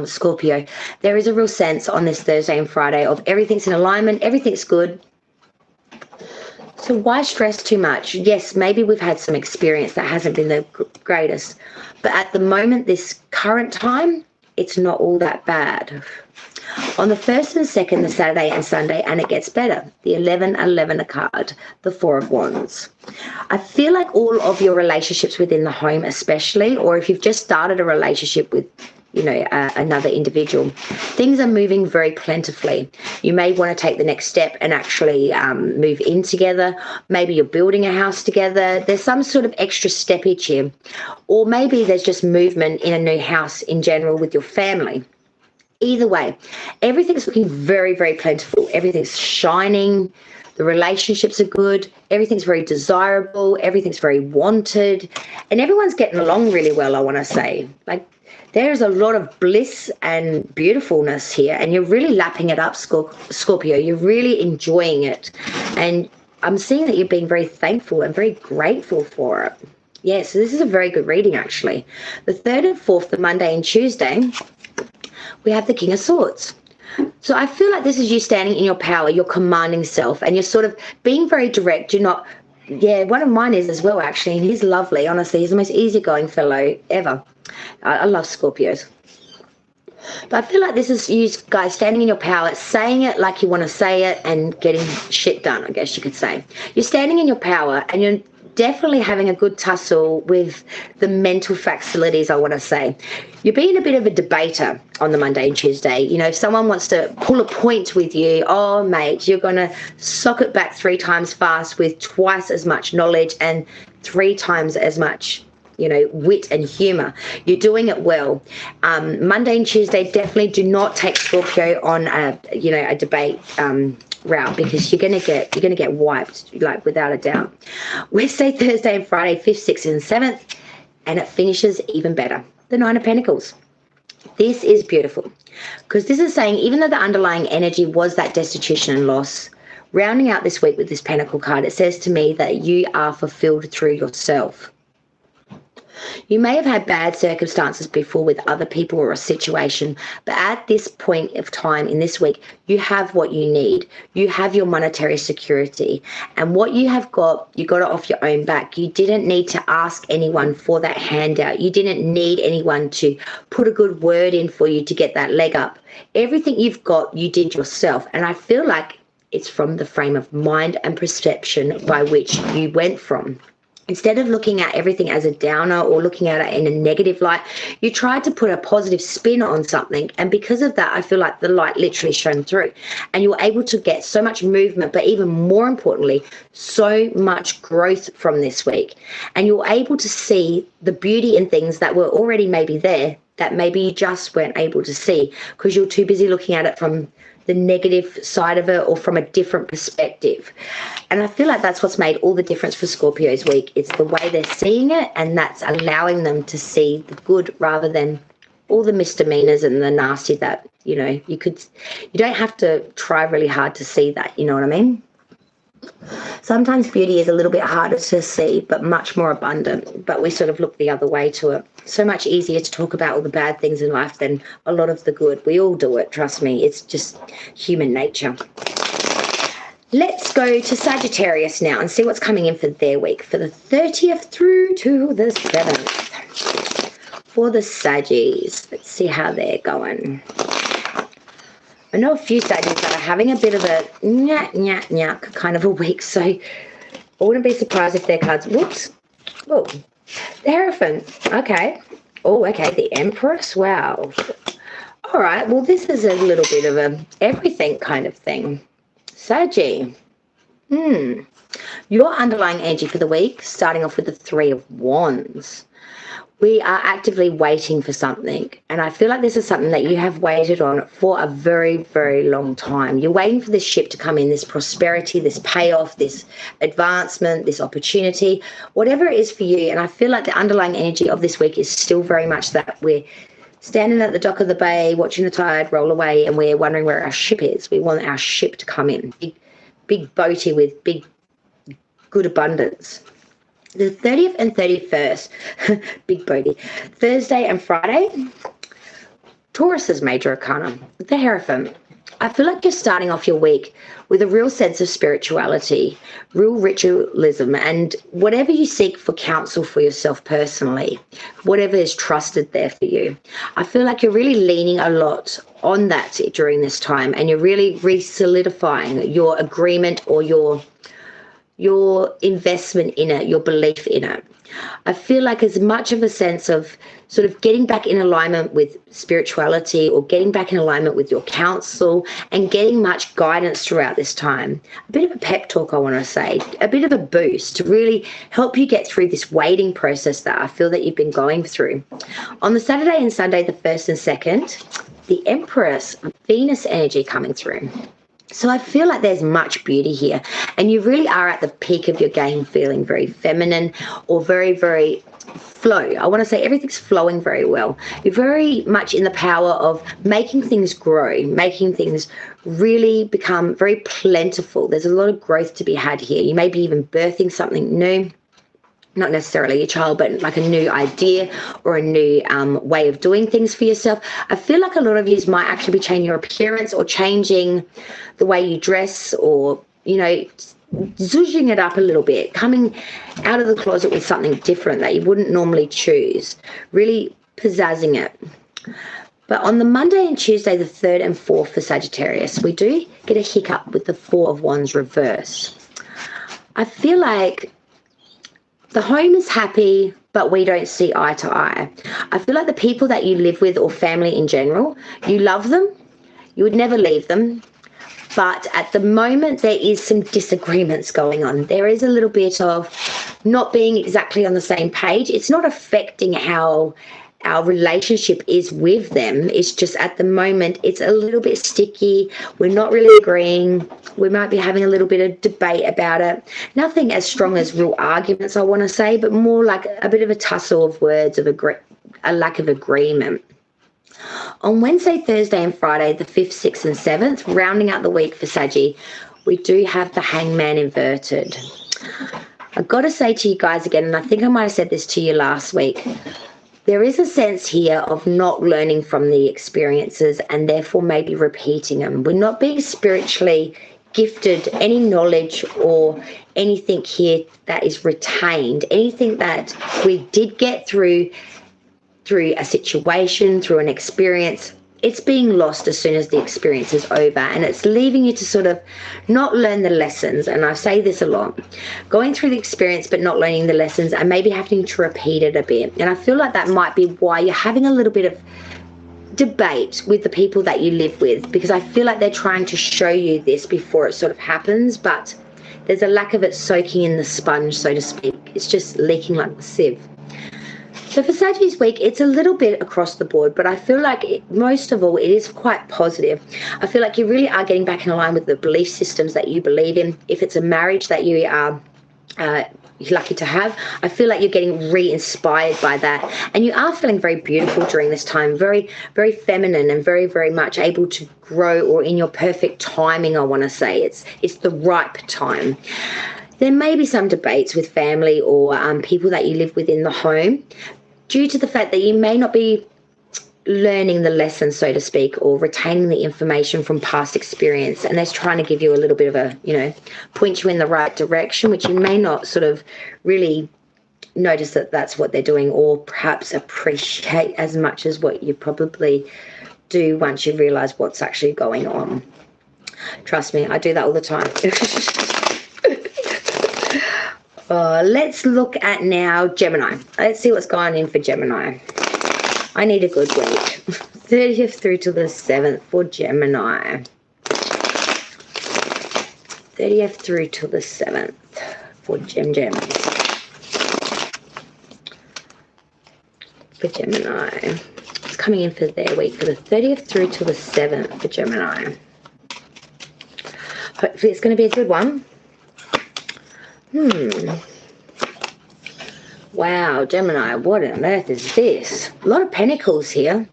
Scorpio, there is a real sense on this Thursday and Friday of everything's in alignment, everything's good. So why stress too much? Yes, maybe we've had some experience that hasn't been the greatest, but at the moment, this current time, it's not all that bad. On the 1st and 2nd, the Saturday and Sunday, and it gets better. The 11 card, the 4 of Wands. I feel like all of your relationships within the home especially, or if you've just started a relationship with another individual, things are moving very plentifully. You may want to take the next step and actually move in together. Maybe you're building a house together. There's some sort of extra steppage here. Or maybe there's just movement in a new house in general with your family. Either way, everything's looking very, very plentiful. Everything's shining. The relationships are good. Everything's very desirable. Everything's very wanted. And everyone's getting along really well, I want to say. There's a lot of bliss and beautifulness here, and you're really lapping it up, Scorpio. You're really enjoying it. And I'm seeing that you're being very thankful and very grateful for it. Yeah, so this is a very good reading, actually. The 3rd and 4th, the Monday and Tuesday, we have the King of Swords. So I feel like this is you standing in your power, your commanding self, and you're sort of being very direct. You're not, yeah, one of mine is as well, actually, and he's lovely, honestly. He's the most easygoing fellow ever. I love Scorpios. But I feel like this is you guys standing in your power, saying it like you want to say it and getting shit done, I guess you could say. You're standing in your power and you're definitely having a good tussle with the mental facilities, I want to say. You're being a bit of a debater on the Monday and Tuesday. You know, if someone wants to pull a point with you, oh, mate, you're going to sock it back 3 times fast with twice as much knowledge and 3 times as much, you know, wit and humor. You're doing it well. Monday and Tuesday, definitely do not take Scorpio on a debate route, because you're gonna get wiped, like, without a doubt. Wednesday, Thursday, and Friday, 5th, 6th, and 7th, and it finishes even better. The 9 of Pentacles. This is beautiful, because this is saying, even though the underlying energy was that destitution and loss, rounding out this week with this Pentacle card, it says to me that you are fulfilled through yourself. You may have had bad circumstances before with other people or a situation, but at this point of time in this week, you have what you need. You have your monetary security, and what you have got, you got it off your own back. You didn't need to ask anyone for that handout. You didn't need anyone to put a good word in for you to get that leg up. Everything you've got, you did yourself, and I feel like it's from the frame of mind and perception by which you went from. Instead of looking at everything as a downer or looking at it in a negative light, you tried to put a positive spin on something. And because of that, I feel like the light literally shone through. And you were able to get so much movement, but even more importantly, so much growth from this week. And you were able to see the beauty in things that were already maybe there, that maybe you just weren't able to see because you're too busy looking at it from the negative side of it or from a different perspective. And I feel like that's what's made all the difference for Scorpio's week. It's the way they're seeing it, and that's allowing them to see the good rather than all the misdemeanors and the nasty that, you know, you don't have to try really hard to see that, you know what I mean? Sometimes beauty is a little bit harder to see, but much more abundant. But we sort of look the other way to it. So much easier to talk about all the bad things in life than a lot of the good. We all do it, trust me. It's just human nature. Let's go to Sagittarius now and see what's coming in for their week, for the 30th through to the 7th. For the Saggies, let's see how they're going. I know a few Saggies that are having a bit of a nyah kind of a week, so I wouldn't be surprised if their cards, whoops, oh, the Hierophant, okay. Oh, okay, the Empress, wow. All right, well, this is a little bit of a everything kind of thing. Saggy, your underlying energy for the week, starting off with the 3 of Wands. We are actively waiting for something, and I feel like this is something that you have waited on for a very, very long time. You're waiting for this ship to come in, this prosperity, this payoff, this advancement, this opportunity, whatever it is for you. And I feel like the underlying energy of this week is still very much that we're standing at the dock of the bay, watching the tide roll away, and we're wondering where our ship is. We want our ship to come in, big boaty with big, good abundance. The 30th and 31st, big booty, Thursday and Friday, Taurus's major arcana, the Hierophant. I feel like you're starting off your week with a real sense of spirituality, real ritualism, and whatever you seek for counsel for yourself personally, whatever is trusted there for you. I feel like you're really leaning a lot on that during this time, and you're really re-solidifying your agreement or your investment in it, your belief in it. I feel like as much of a sense of sort of getting back in alignment with spirituality or getting back in alignment with your counsel and getting much guidance throughout this time. A bit of a pep talk, I want to say, a bit of a boost to really help you get through this waiting process that I feel that you've been going through. On the Saturday and Sunday, the 1st and 2nd, the Empress, Venus energy coming through. So I feel like there's much beauty here, and you really are at the peak of your game, feeling very feminine or very, very flow. I want to say everything's flowing very well. You're very much in the power of making things grow, making things really become very plentiful. There's a lot of growth to be had here. You may be even birthing something new. not necessarily your child, but like a new idea or a new way of doing things for yourself. I feel like a lot of you might actually be changing your appearance or changing the way you dress, or, zhuzhing it up a little bit, coming out of the closet with something different that you wouldn't normally choose, really pizzazzing it. But on the Monday and Tuesday, the 3rd and 4th for Sagittarius, we do get a hiccup with the 4 of Wands reverse. I feel like the home is happy, but we don't see eye to eye. I feel like the people that you live with or family in general, you love them, you would never leave them. But at the moment, there is some disagreements going on. There is a little bit of not being exactly on the same page. It's not affecting how our relationship is with them. It's just at the moment, it's a little bit sticky. We're not really agreeing. We might be having a little bit of debate about it. Nothing as strong as real arguments, I want to say, but more like a bit of a tussle of words, of a lack of agreement. On Wednesday, Thursday and Friday, the 5th, 6th and 7th, rounding out the week for Saggy, we do have the Hangman inverted. I've got to say to you guys again, and I think I might have said this to you last week, there is a sense here of not learning from the experiences and therefore maybe repeating them. We're not being spiritually gifted any knowledge or anything here that is retained, anything that we did get through a situation, through an experience. It's being lost as soon as the experience is over, and it's leaving you to sort of not learn the lessons. And I say this a lot, going through the experience but not learning the lessons and maybe having to repeat it a bit. And I feel like that might be why you're having a little bit of debate with the people that you live with, because I feel like they're trying to show you this before it sort of happens, but there's a lack of it soaking in the sponge, so to speak. It's just leaking like the sieve. So for Sagittarius week, it's a little bit across the board, but I feel like most of all, it is quite positive. I feel like you really are getting back in line with the belief systems that you believe in. If it's a marriage that you are lucky to have, I feel like you're getting re-inspired by that. And you are feeling very beautiful during this time, very, very feminine and very, very much able to grow, or in your perfect timing, I want to say. It's the ripe time. There may be some debates with family or people that you live with in the home, due to the fact that you may not be learning the lesson, so to speak, or retaining the information from past experience, and they're trying to give you a little bit of a, point you in the right direction, which you may not sort of really notice that that's what they're doing, or perhaps appreciate as much as what you probably do once you realize what's actually going on. Trust me, I do that all the time. Let's look at now Gemini. Let's see what's going in for Gemini. I need a good week. 30th through to the 7th for Gemini. 30th through to the 7th for Gem. For Gemini. It's coming in for their week for the 30th through to the 7th for Gemini. Hopefully it's going to be a good one. Wow, Gemini, what on earth is this? A lot of pentacles here.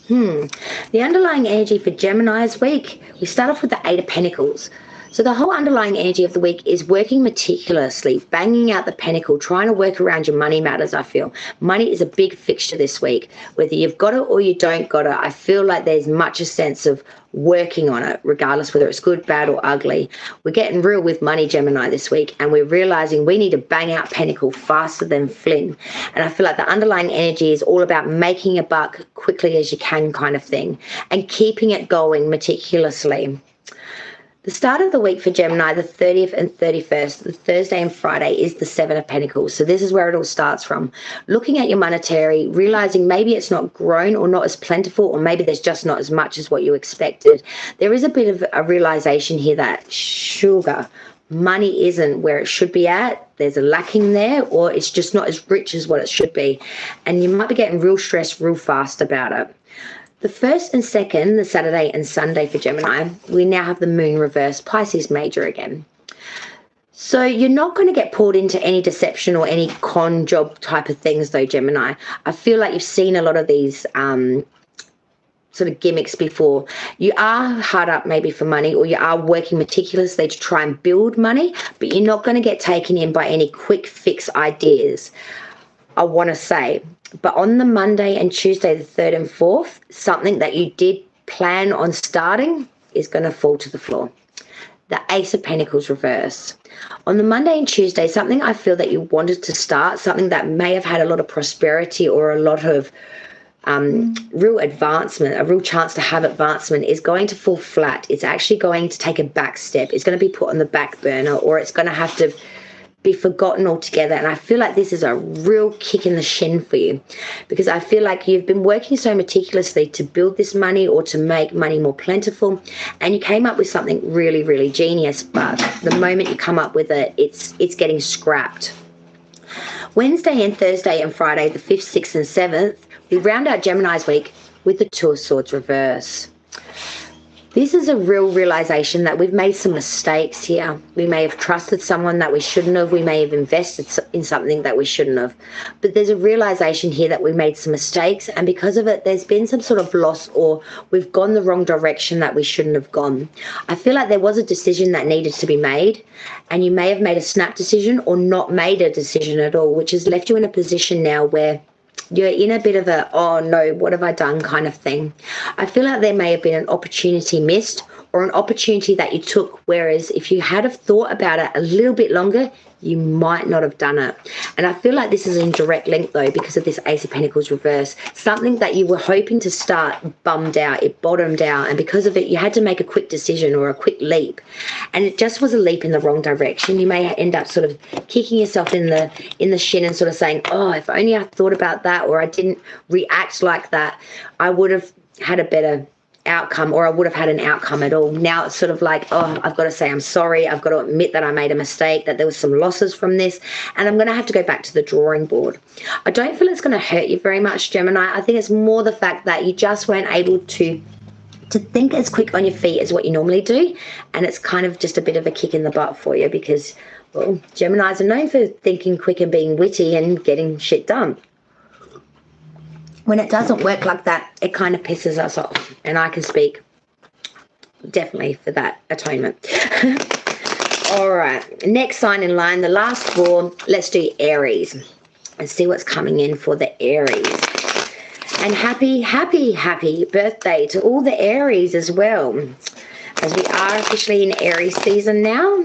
The underlying energy for Gemini's week, we start off with the 8 of Pentacles. So the whole underlying energy of the week is working meticulously, banging out the pentacle, trying to work around your money matters, I feel. Money is a big fixture this week. Whether you've got it or you don't got it, I feel like there's much a sense of working on it, regardless whether it's good, bad or ugly. We're getting real with money, Gemini, this week, and we're realizing we need to bang out pentacle faster than Flynn. And I feel like the underlying energy is all about making a buck quickly as you can kind of thing, and keeping it going meticulously. The start of the week for Gemini, the 30th and 31st, the Thursday and Friday, is the 7 of Pentacles. So this is where it all starts from. Looking at your monetary, realizing maybe it's not grown or not as plentiful, or maybe there's just not as much as what you expected. There is a bit of a realization here that sugar, money isn't where it should be at. There's a lacking there, or it's just not as rich as what it should be. And you might be getting real stressed real fast about it. The 1st and 2nd, the Saturday and Sunday for Gemini, we now have the moon reverse, Pisces major again. So you're not going to get pulled into any deception or any con job type of things though, Gemini. I feel like you've seen a lot of these sort of gimmicks before. You are hard up maybe for money, or you are working meticulously to try and build money, but you're not going to get taken in by any quick fix ideas, I want to say. But on the Monday and Tuesday, the 3rd and 4th, something that you did plan on starting is going to fall to the floor. The Ace of Pentacles reverse. On the Monday and Tuesday, something I feel that you wanted to start, something that may have had a lot of prosperity or a lot of real advancement, a real chance to have advancement, is going to fall flat. It's actually going to take a back step. It's going to be put on the back burner, or it's going to have to be forgotten altogether. And I feel like this is a real kick in the shin for you, because I feel like you've been working so meticulously to build this money or to make money more plentiful, and you came up with something really, really genius, but the moment you come up with it, it's getting scrapped. Wednesday and Thursday and Friday, the 5th, 6th and 7th, we round out Gemini's week with the Two of Swords reverse. This is a real realization that we've made some mistakes here. We may have trusted someone that we shouldn't have. We may have invested in something that we shouldn't have. But there's a realization here that we made some mistakes, and because of it, there's been some sort of loss, or we've gone the wrong direction that we shouldn't have gone. I feel like there was a decision that needed to be made, and you may have made a snap decision or not made a decision at all, which has left you in a position now where you're in a bit of a, oh no, what have I done kind of thing. I feel like there may have been an opportunity missed, or an opportunity that you took, whereas if you had have thought about it a little bit longer, you might not have done it. And I feel like this is in direct link though, because of this Ace of Pentacles reverse. Something that you were hoping to start bummed out, it bottomed out, and because of it, you had to make a quick decision or a quick leap, and it just was a leap in the wrong direction. You may end up sort of kicking yourself in the shin and sort of saying, oh, if only I thought about that, or I didn't react like that, I would have had a better outcome, or I would have had an outcome at all. Now it's sort of like, oh, I've got to say I'm sorry. I've got to admit that I made a mistake, that there was some losses from this, and I'm going to have to go back to the drawing board. I don't feel it's going to hurt you very much, Gemini. I think it's more the fact that you just weren't able to think as quick on your feet as what you normally do, and it's kind of just a bit of a kick in the butt for you, because, well, Geminis are known for thinking quick and being witty and getting shit done. When it doesn't work like that, it kind of pisses us off. And I can speak definitely for that atonement. All right, next sign in line, the last 4, let's do Aries and see what's coming in for the Aries. And happy, happy, happy birthday to all the Aries as well, as we are officially in Aries season now.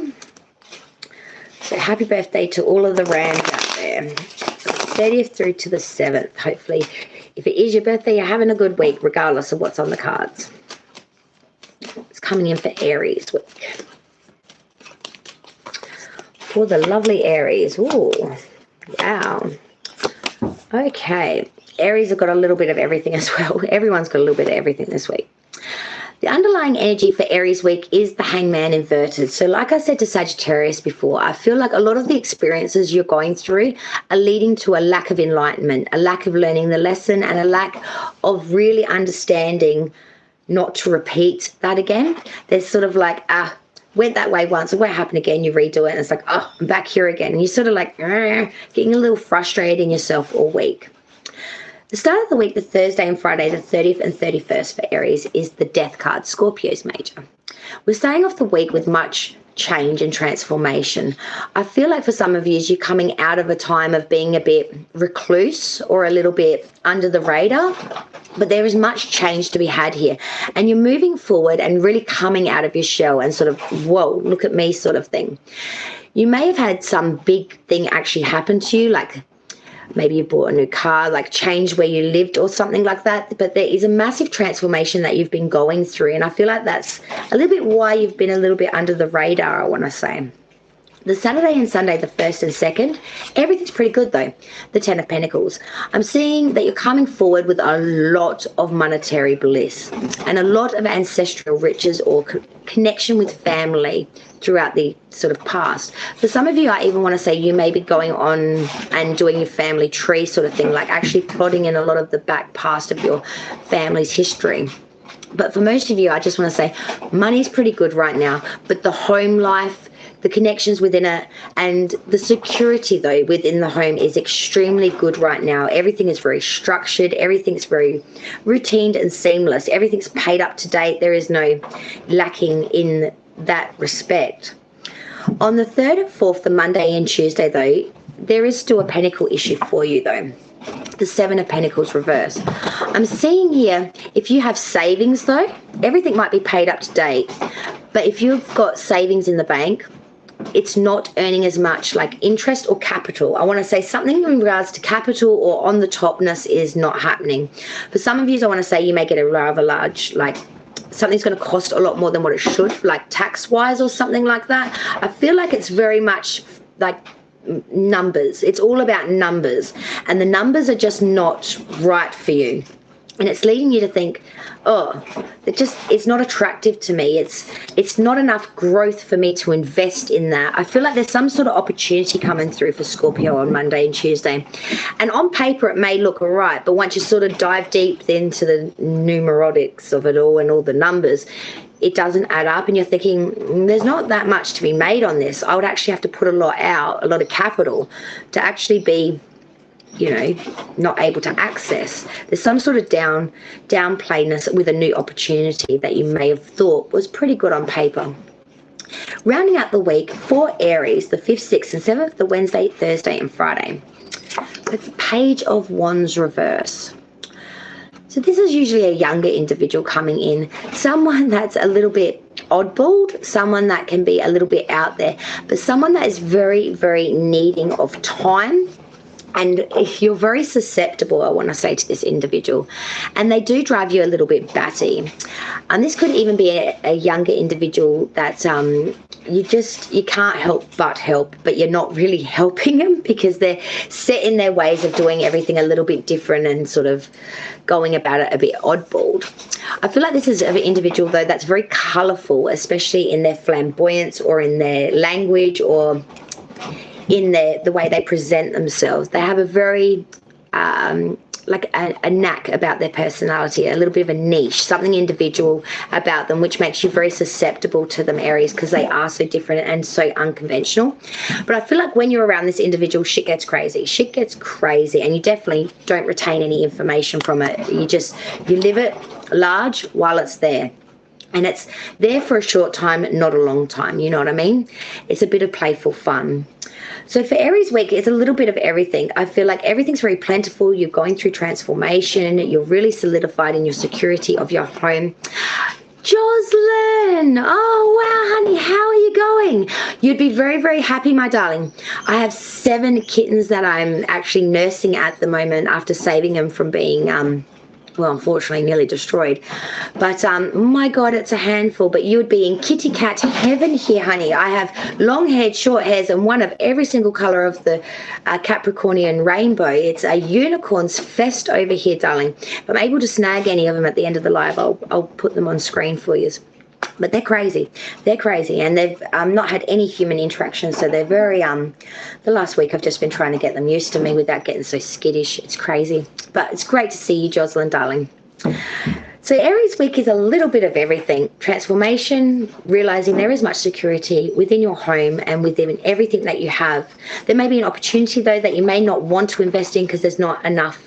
So happy birthday to all of the Rams out there. 30th through to the 7th, hopefully. If it is your birthday, you're having a good week, regardless of what's on the cards. It's coming in for Aries week. For the lovely Aries. Ooh, wow. Okay. Aries have got a little bit of everything as well. Everyone's got a little bit of everything this week. The underlying energy for Aries week is the Hangman inverted. So like I said to Sagittarius before, I feel like a lot of the experiences you're going through are leading to a lack of enlightenment, a lack of learning the lesson, and a lack of really understanding not to repeat that again. There's sort of like, went that way once, it won't happen again, you redo it, and it's like, oh, I'm back here again. And you're sort of like getting a little frustrated in yourself all week. The start of the week, the Thursday and Friday, the 30th and 31st for Aries, is the Death card, Scorpio's major. We're starting off the week with much change and transformation. I feel like for some of you, you're coming out of a time of being a bit recluse or a little bit under the radar, but there is much change to be had here. And you're moving forward and really coming out of your shell and sort of, whoa, look at me sort of thing. You may have had some big thing actually happen to you, like maybe you bought a new car, like change where you lived or something like that. But there is a massive transformation that you've been going through. And I feel like that's a little bit why you've been a little bit under the radar, I want to say. The Saturday and Sunday, the 1st and 2nd, everything's pretty good though. The 10 of Pentacles. I'm seeing that you're coming forward with a lot of monetary bliss and a lot of ancestral riches or connection with family throughout the sort of past. For some of you, I even want to say you may be going on and doing your family tree sort of thing, like actually plotting in a lot of the back past of your family's history. But for most of you, I just want to say money's pretty good right now, but the home life, the connections within it, and the security though within the home is extremely good right now. Everything is very structured, everything's very routine and seamless, everything's paid up to date. There is no lacking in that respect. On the 3rd and 4th, the Monday and Tuesday though, there is still a pentacle issue for you though. The 7 of Pentacles reverse. I'm seeing here, if you have savings though, everything might be paid up to date, but if you've got savings in the bank, it's not earning as much like interest or capital. I want to say something in regards to capital or on the topness is not happening. For some of you, I want to say you may get a rather large, like something's going to cost a lot more than what it should, like tax-wise or something like that. I feel like it's very much like numbers. It's all about numbers, and the numbers are just not right for you, and it's leading you to think, oh, it's not attractive to me. It's not enough growth for me to invest in that. I feel like there's some sort of opportunity coming through for Scorpio on Monday and Tuesday, and on paper it may look all right, but once you sort of dive deep into the numerotics of it all and all the numbers, it doesn't add up, and you're thinking, there's not that much to be made on this. I would actually have to put a lot of capital to actually be, not able to access. There's some sort of downplayness with a new opportunity that you may have thought was pretty good on paper. Rounding out the week for Aries, the 5th, 6th and 7th, the Wednesday, Thursday and Friday. It's Page of Wands reverse. So this is usually a younger individual coming in, someone that's a little bit oddball, someone that can be a little bit out there, but someone that is very, very needing of time. And if you're very susceptible, I want to say, to this individual, and they do drive you a little bit batty. And this could even be a younger individual that you can't help but help, but you're not really helping them because they're set in their ways of doing everything a little bit different and sort of going about it a bit oddball. I feel like this is an individual, though, that's very colourful, especially in their flamboyance or in their language or in the way they present themselves. They have a very a knack about their personality, a little bit of a niche, something individual about them, which makes you very susceptible to them, Aries, because they are so different and so unconventional. But I feel like when you're around this individual, shit gets crazy, and you definitely don't retain any information from it. You live it large while it's there. And it's there for a short time, not a long time. You know what I mean? It's a bit of playful fun. So for Aries week, it's a little bit of everything. I feel like everything's very plentiful. You're going through transformation. You're really solidified in your security of your home. Jocelyn, oh wow, honey, how are you going? You'd be very, very happy, my darling. I have 7 kittens that I'm actually nursing at the moment after saving them from being unfortunately nearly destroyed. But my God, it's a handful. But you would be in kitty cat heaven here, honey. I have long haired, short hairs, and one of every single color of the Capricornian rainbow. It's a unicorn's fest over here, darling. If I'm able to snag any of them at the end of the live, I'll put them on screen for you. But they're crazy, and they've not had any human interaction, so they're very the last week I've just been trying to get them used to me without getting so skittish. It's crazy, but it's great to see you, Jocelyn, darling. So Aries week is a little bit of everything. Transformation, realizing there is much security within your home and within everything that you have. There may be an opportunity though that you may not want to invest in because there's not enough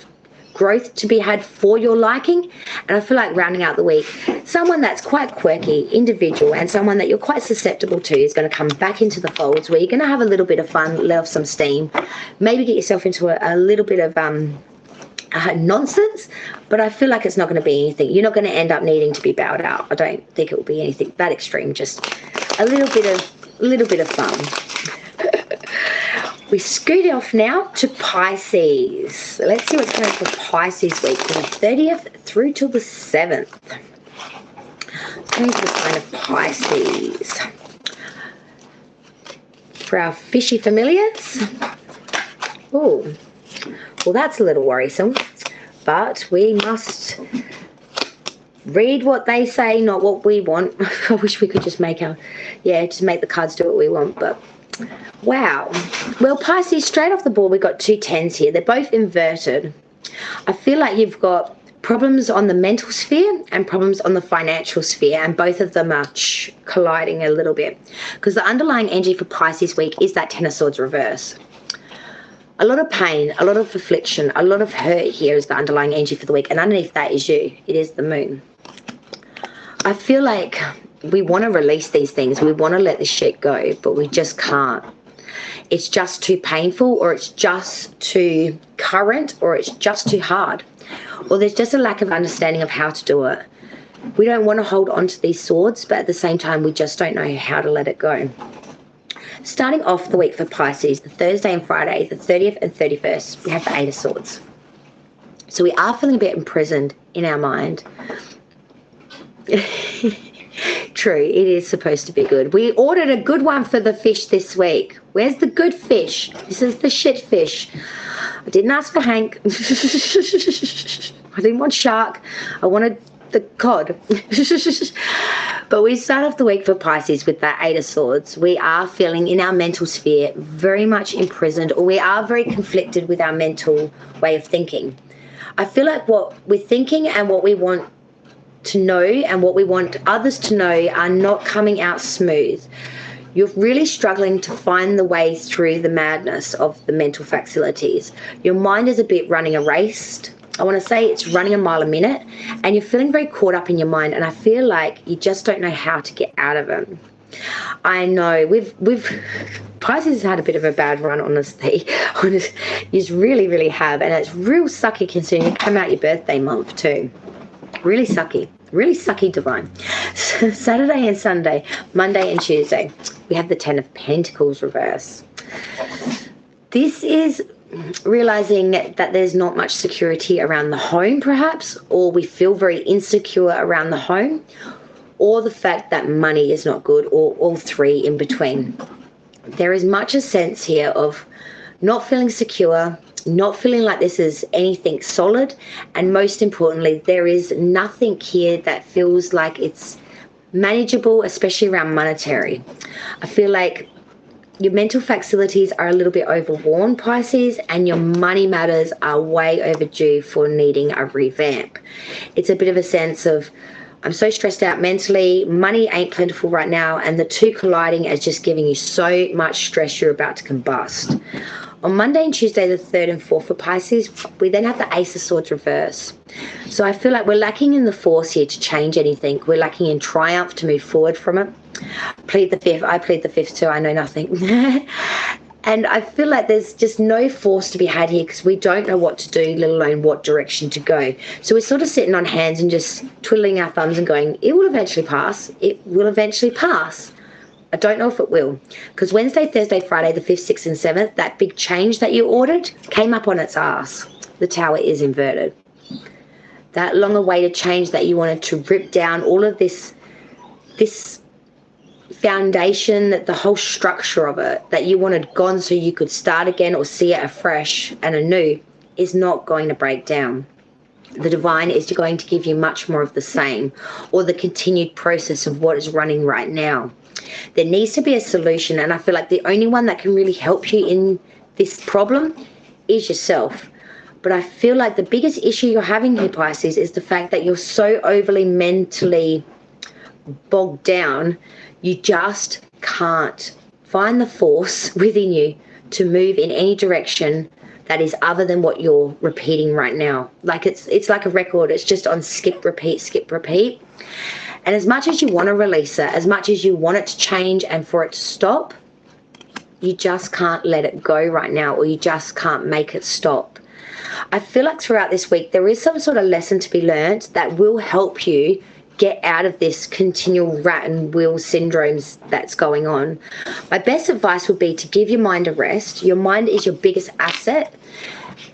growth to be had for your liking. And I feel like rounding out the week, someone that's quite quirky, individual, and someone that you're quite susceptible to is going to come back into the folds where you're going to have a little bit of fun, let off some steam, maybe get yourself into a little bit of nonsense, but I feel like it's not going to be anything. You're not going to end up needing to be bowed out. I don't think it will be anything that extreme, just a little bit of fun. We scoot off now to Pisces. Let's see what's going on for Pisces week from the 30th through till the 7th. Going to the sign of Pisces. For our fishy familiars. Oh, well, that's a little worrisome, but we must read what they say, not what we want. I wish we could just make the cards do what we want, but wow. Well, Pisces, straight off the board, we've got 2 10s here. They're both inverted. I feel like you've got problems on the mental sphere and problems on the financial sphere, and both of them are colliding a little bit, because the underlying energy for Pisces week is that Ten of Swords reverse. A lot of pain, a lot of affliction, a lot of hurt here is the underlying energy for the week, and underneath that is you. It is the moon. I feel like we want to release these things. We want to let this shit go, but we just can't. It's just too painful, or it's just too current, or it's just too hard. Or there's just a lack of understanding of how to do it. We don't want to hold on to these swords, but at the same time, we just don't know how to let it go. Starting off the week for Pisces, the Thursday and Friday, the 30th and 31st, we have the Eight of Swords. So we are feeling a bit imprisoned in our mind. True, it is supposed to be good. We ordered a good one for the fish this week. Where's the good fish? This is the shit fish. I didn't ask for Hank. I didn't want shark. I wanted the cod. But we start off the week for Pisces with that Eight of Swords. We are feeling in our mental sphere very much imprisoned, or we are very conflicted with our mental way of thinking. I feel like what we're thinking and what we want to know and what we want others to know are not coming out smooth. You're really struggling to find the way through the madness of the mental facilities. Your mind is a bit running a race. I want to say it's running a mile a minute, and you're feeling very caught up in your mind, and I feel like you just don't know how to get out of it. I know we've Pisces has had a bit of a bad run, honestly. You really, really have, and it's real sucky considering you come out your birthday month too. Really sucky divine. Saturday and Sunday, Monday and Tuesday, we have the Ten of Pentacles reverse. This is realizing that there's not much security around the home, perhaps, or we feel very insecure around the home, or the fact that money is not good, or all three in between. There is much a sense here of not feeling secure, not feeling like this is anything solid, and most importantly, there is nothing here that feels like it's manageable, especially around monetary. I feel like your mental facilities are a little bit overworn, Pisces, and your money matters are way overdue for needing a revamp. It's a bit of a sense of, I'm so stressed out mentally, money ain't plentiful right now, and the two colliding is just giving you so much stress you're about to combust. On Monday and Tuesday, the 3rd and 4th for Pisces, we then have the Ace of Swords reverse. So I feel like we're lacking in the force here to change anything. We're lacking in triumph to move forward from it. Plead the 5th. I plead the 5th too. I know nothing. And I feel like there's just no force to be had here because we don't know what to do, let alone what direction to go. So we're sort of sitting on hands and just twiddling our thumbs and going, it will eventually pass. It will eventually pass. I don't know if it will, because Wednesday, Thursday, Friday, the 5th, 6th and 7th, that big change that you ordered came up on its ass. The tower is inverted. That long awaited change that you wanted to rip down all of this foundation, that the whole structure of it that you wanted gone so you could start again or see it afresh and anew, is not going to break down. The divine is going to give you much more of the same, or the continued process of what is running right now. There needs to be a solution, and I feel like the only one that can really help you in this problem is yourself. But I feel like the biggest issue you're having here, Pisces, is the fact that you're so overly mentally bogged down, you just can't find the force within you to move in any direction that is other than what you're repeating right now. Like it's like a record. It's just on skip, repeat, skip, repeat. And as much as you want to release it, as much as you want it to change and for it to stop, you just can't let it go right now, or you just can't make it stop. I feel like throughout this week, there is some sort of lesson to be learned that will help you get out of this continual rat and wheel syndromes that's going on. My best advice would be to give your mind a rest. Your mind is your biggest asset,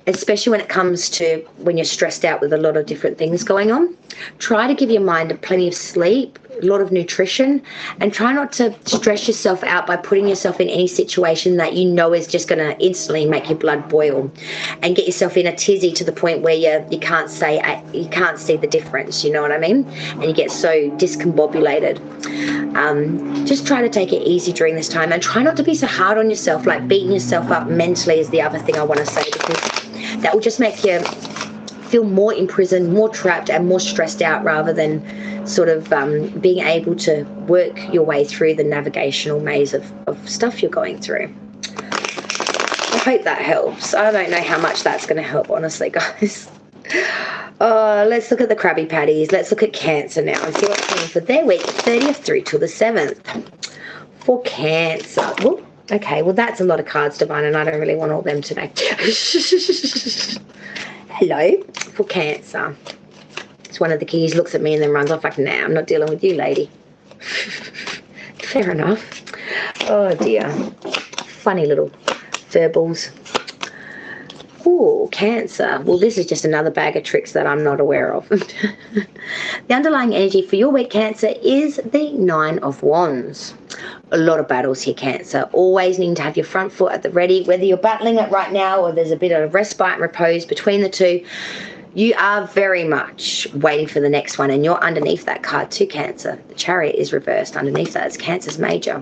especially when it comes to when you're stressed out with a lot of different things going on. Try to give your mind plenty of sleep, a lot of nutrition, and try not to stress yourself out by putting yourself in any situation that you know is just going to instantly make your blood boil and get yourself in a tizzy to the point where you can't see the difference, you know what I mean? And you get so discombobulated. Just try to take it easy during this time, and try not to be so hard on yourself, like beating yourself up mentally is the other thing I want to say, because that will just make you feel more imprisoned, more trapped, and more stressed out rather than sort of being able to work your way through the navigational maze of stuff you're going through. I hope that helps. I don't know how much that's going to help, honestly, guys. Let's look at the Krabby Patties. Let's look at Cancer now and see what's coming for their week, 30th through till the 7th. For Cancer. Well, okay, well, that's a lot of cards, Divine, and I don't really want all them today. Hello, for Cancer. It's one of the keys, looks at me and then runs off like, nah, I'm not dealing with you, lady. Fair enough. Oh, dear. Funny little furballs. Oh, Cancer. Well, this is just another bag of tricks that I'm not aware of. The underlying energy for your week, Cancer, is the 9 of Wands. A lot of battles here, Cancer. Always needing to have your front foot at the ready. Whether you're battling it right now or there's a bit of respite and repose between the two, you are very much waiting for the next one, and you're underneath that card too, Cancer. The Chariot is reversed. Underneath that is Cancer's Major,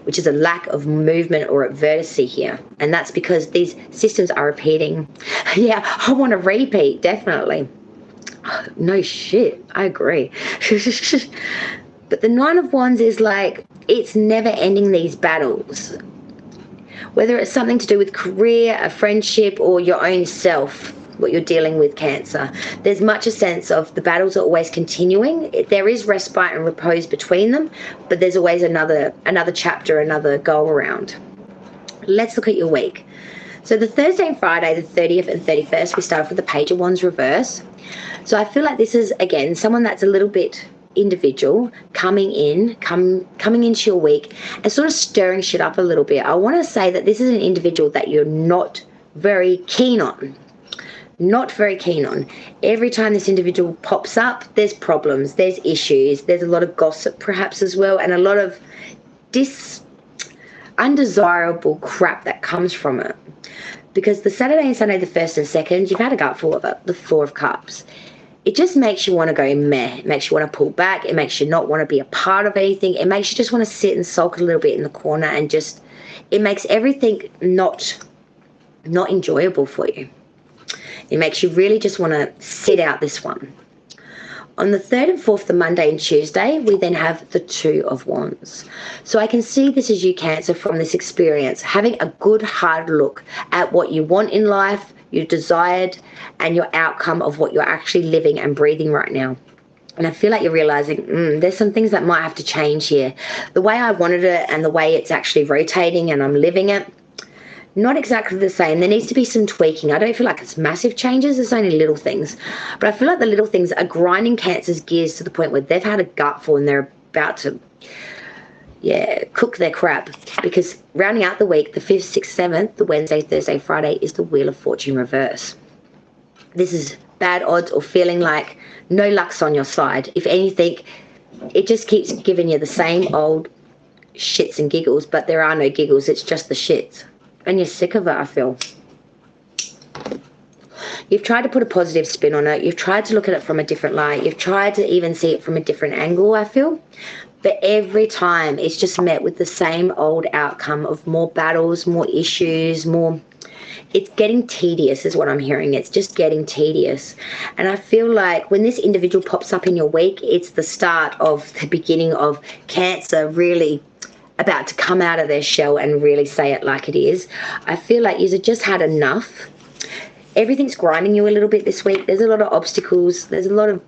which is a lack of movement or adversity here. And that's because these systems are repeating. Yeah, I want to repeat, definitely. No shit, I agree. But the 9 of Wands is like, it's never ending, these battles. Whether it's something to do with career, a friendship, or your own self, what you're dealing with, Cancer. There's much a sense of the battles are always continuing. There is respite and repose between them, but there's always another chapter, another go around. Let's look at your week. So the Thursday and Friday, the 30th and 31st, we start with the Page of Wands reverse. So I feel like this is, again, someone that's a little bit individual coming into your week and sort of stirring shit up a little bit. I want to say that this is an individual that you're not very keen on. Not very keen on. Every time this individual pops up, there's problems, there's issues, there's a lot of gossip perhaps as well, and a lot of undesirable crap that comes from it. Because the Saturday and Sunday, the 1st and 2nd, you've had a gutful of it, the 4 of Cups. It just makes you want to go meh. It makes you want to pull back. It makes you not want to be a part of anything. It makes you just want to sit and sulk a little bit in the corner, and just, it makes everything not enjoyable for you. It makes you really just want to sit out this one. On the 3rd and 4th, the Monday and Tuesday, we then have the 2 of Wands. So I can see this as you, Cancer, from this experience, having a good hard look at what you want in life, your desired, and your outcome of what you're actually living and breathing right now. And I feel like you're realizing there's some things that might have to change here. The way I wanted it and the way it's actually rotating and I'm living it, not exactly the same. There needs to be some tweaking. I don't feel like it's massive changes. It's only little things. But I feel like the little things are grinding Cancer's gears to the point where they've had a gutful and they're about to, cook their crap. Because rounding out the week, the 5th, 6th, 7th, the Wednesday, Thursday, Friday, is the Wheel of Fortune reverse. This is bad odds or feeling like no luck's on your side. If anything, it just keeps giving you the same old shits and giggles, but there are no giggles. It's just the shits. And you're sick of it, I feel. You've tried to put a positive spin on it. You've tried to look at it from a different light. You've tried to even see it from a different angle, I feel. But every time it's just met with the same old outcome of more battles, more issues, more... It's getting tedious is what I'm hearing. It's just getting tedious. And I feel like when this individual pops up in your week, it's the start of the beginning of Cancer really about to come out of their shell and really say it like it is. I feel like you've just had enough. Everything's grinding you a little bit this week. There's a lot of obstacles. There's a lot of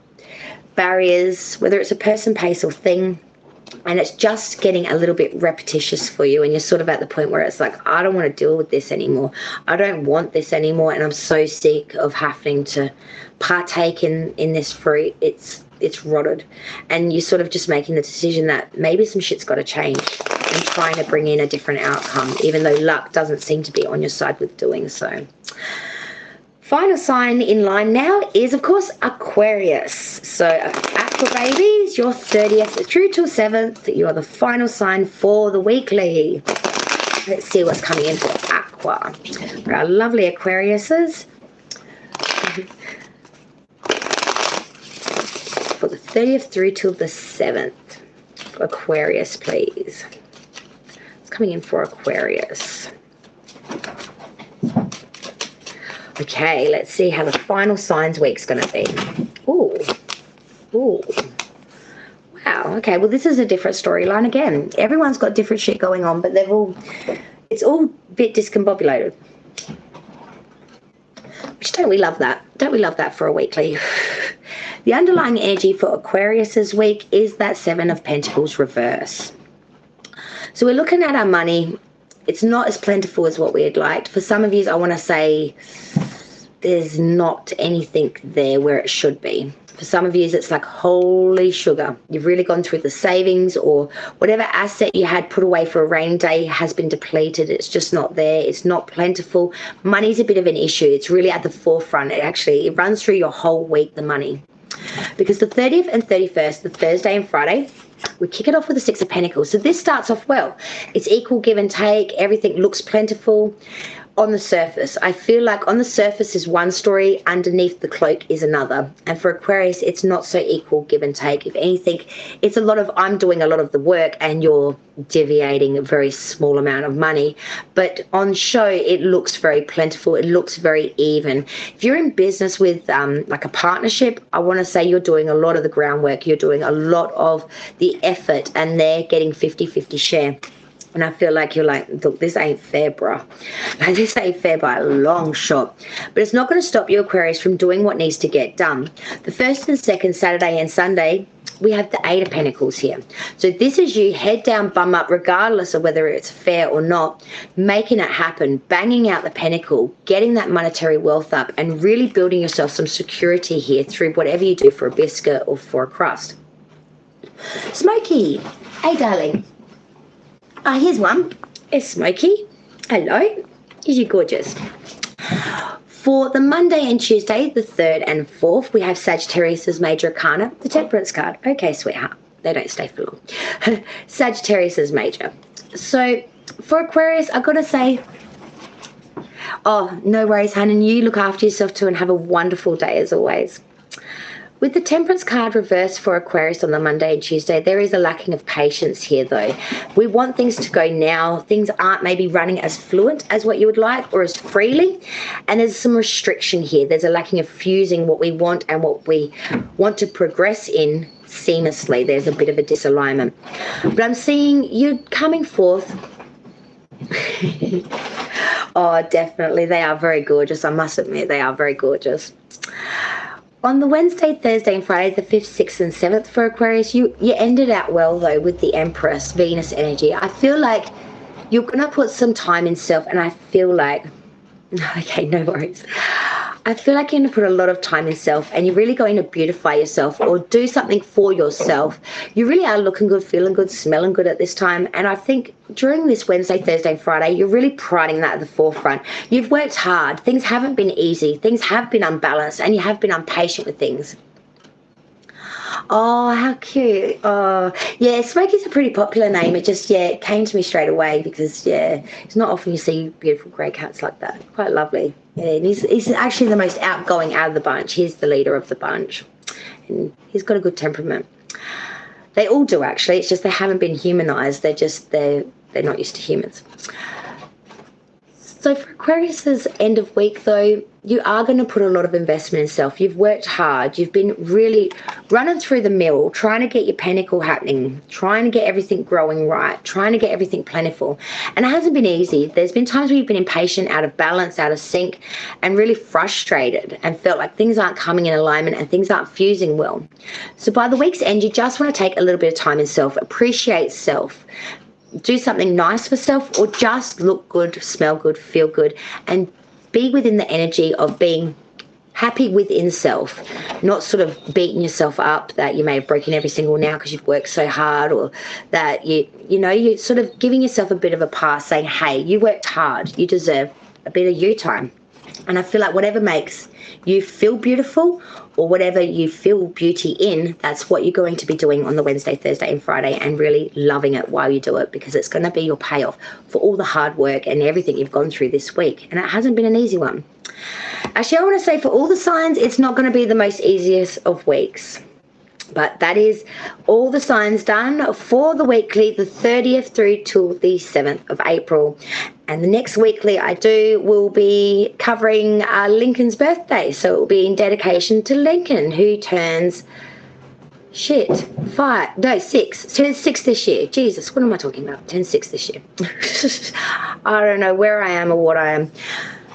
barriers, whether it's a person, place, or thing. And it's just getting a little bit repetitious for you. And you're sort of at the point where it's like, I don't want to deal with this anymore. I don't want this anymore. And I'm so sick of having to partake in this fruit. It's rotted. And you're sort of just making the decision that maybe some shit's got to change and trying to bring in a different outcome, even though luck doesn't seem to be on your side with doing so. Final sign in line now is, of course, Aquarius. So Aqua babies, your 30th through till 7th, you are the final sign for the weekly. Let's see what's coming in for Aqua. For our lovely Aquariuses. For the 30th through till the 7th. Aquarius, please. It's coming in for Aquarius. Okay, let's see how the final signs week's going to be. Ooh. Ooh. Wow. Okay, well, this is a different storyline again. Everyone's got different shit going on, but it's all a bit discombobulated. Which don't we love that? Don't we love that for a weekly? The underlying energy for Aquarius this week is that Seven of Pentacles reverse. So we're looking at our money. It's not as plentiful as what we'd liked. For some of you, I want to say there's not anything there where it should be. For some of you, it's like, holy sugar. You've really gone through the savings, or whatever asset you had put away for a rainy day has been depleted. It's just not there. It's not plentiful. Money's a bit of an issue. It's really at the forefront. It runs through your whole week, the money. Because the 30th and 31st, the Thursday and Friday, we kick it off with the Six of Pentacles. So this starts off well. It's equal give and take. Everything looks plentiful. On the surface, I feel like on the surface is one story, underneath the cloak is another. And for Aquarius, it's not so equal give and take. If anything, it's a lot of I'm doing a lot of the work and you're deviating a very small amount of money. But on show, it looks very plentiful. It looks very even. If you're in business with like a partnership, I want to say you're doing a lot of the groundwork. You're doing a lot of the effort, and they're getting 50-50 share. And I feel like you're like, look, this ain't fair, bruh. Like, this ain't fair by a long shot. But it's not going to stop you, Aquarius, from doing what needs to get done. The first and second Saturday and Sunday, we have the Eight of Pentacles here. So this is you head down, bum up, regardless of whether it's fair or not, making it happen, banging out the pentacle, getting that monetary wealth up, and really building yourself some security here through whatever you do for a biscuit or for a crust. Smokey, hey, darling. Here's one. It's Smokey. Hello. Is you gorgeous? For the Monday and Tuesday, the 3rd and 4th, we have Sagittarius's Major Arcana, the Temperance card. Okay, sweetheart. They don't stay for long. Sagittarius's Major. So for Aquarius, I've got to say, oh, no worries, hon. And you look after yourself too and have a wonderful day as always. With the Temperance card reversed for Aquarius on the Monday and Tuesday, there is a lacking of patience here, though. We want things to go now. Things aren't maybe running as fluent as what you would like or as freely. And there's some restriction here. There's a lacking of fusing what we want and what we want to progress in seamlessly. There's a bit of a disalignment. But I'm seeing you coming forth. Oh, definitely. They are very gorgeous. I must admit, they are very gorgeous. On the Wednesday, Thursday, and Friday, the 5th, 6th, and 7th for Aquarius, you ended out well, though, with the Empress, Venus energy. I feel like you're going to put some time in self, and I feel like, okay, no worries. I feel like you're going to put a lot of time in self, and you're really going to beautify yourself or do something for yourself. You really are looking good, feeling good, smelling good at this time. And I think during this Wednesday, Thursday, and Friday, you're really priding that at the forefront. You've worked hard. Things haven't been easy. Things have been unbalanced, and you have been impatient with things. Oh, how cute. Oh, yeah, Smokey's a pretty popular name. It just, yeah, it came to me straight away because, yeah, it's not often you see beautiful grey cats like that. Quite lovely. Yeah, and he's actually the most outgoing out of the bunch. He's the leader of the bunch. And he's got a good temperament. They all do, actually. It's just they haven't been humanised. They're not used to humans. So for Aquarius's end of week, though, you are going to put a lot of investment in self. You've worked hard. You've been really running through the mill, trying to get your pentacle happening, trying to get everything growing right, trying to get everything plentiful. And it hasn't been easy. There's been times where you've been impatient, out of balance, out of sync, and really frustrated and felt like things aren't coming in alignment and things aren't fusing well. So by the week's end, you just want to take a little bit of time in self, appreciate self, do something nice for self, or just look good, smell good, feel good, and be within the energy of being happy within self, not sort of beating yourself up that you may have broken every single now because you've worked so hard, or that you're sort of giving yourself a bit of a pass, saying, hey, you worked hard, you deserve a bit of you time. And I feel like whatever makes you feel beautiful or whatever you feel beauty in, that's what you're going to be doing on the Wednesday, Thursday, and Friday, and really loving it while you do it, because it's going to be your payoff for all the hard work and everything you've gone through this week. And it hasn't been an easy one. Actually, I want to say for all the signs, it's not going to be the most easiest of weeks. But that is all the signs done for the weekly, the 30th through to the 7th of April. And the next weekly I do will be covering Lincoln's birthday. So it will be in dedication to Lincoln, who turns 6. Turns 6 this year. Jesus, what am I talking about? Turns 6 this year. I don't know where I am or what I am.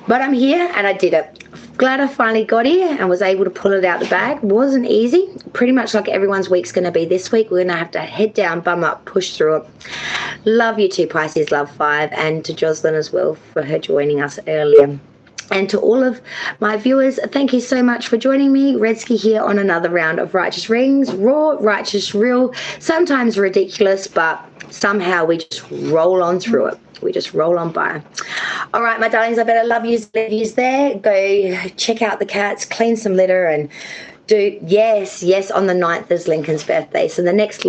But I'm here and I did it. Glad I finally got here and was able to pull it out the bag. Wasn't easy. Pretty much like everyone's week's going to be this week. We're going to have to head down, bum up, push through it. Love you too, Pisces Love 5, and to Jocelyn as well for her joining us earlier. And to all of my viewers, thank you so much for joining me. Redsky here on another round of Righteous Readings. Raw, righteous, real, sometimes ridiculous, but somehow we just roll on through it. We just roll on by. All right, my darlings, I better love yous, leave yous there. Go check out the cats, clean some litter, and yes, on the 9th is Lincoln's birthday. So the next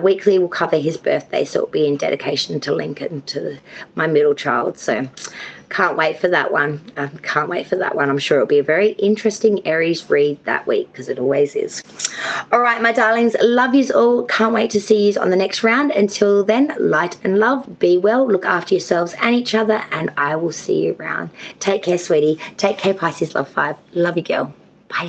weekly will cover his birthday. So it'll be in dedication to Lincoln, to my middle child. So can't wait for that one. I'm sure it'll be a very interesting Aries read that week, because it always is. All right, my darlings, love yous all. Can't wait to see yous on the next round. Until then, light and love. Be well. Look after yourselves and each other. And I will see you around. Take care, sweetie. Take care, Pisces Love 5. Love you, girl.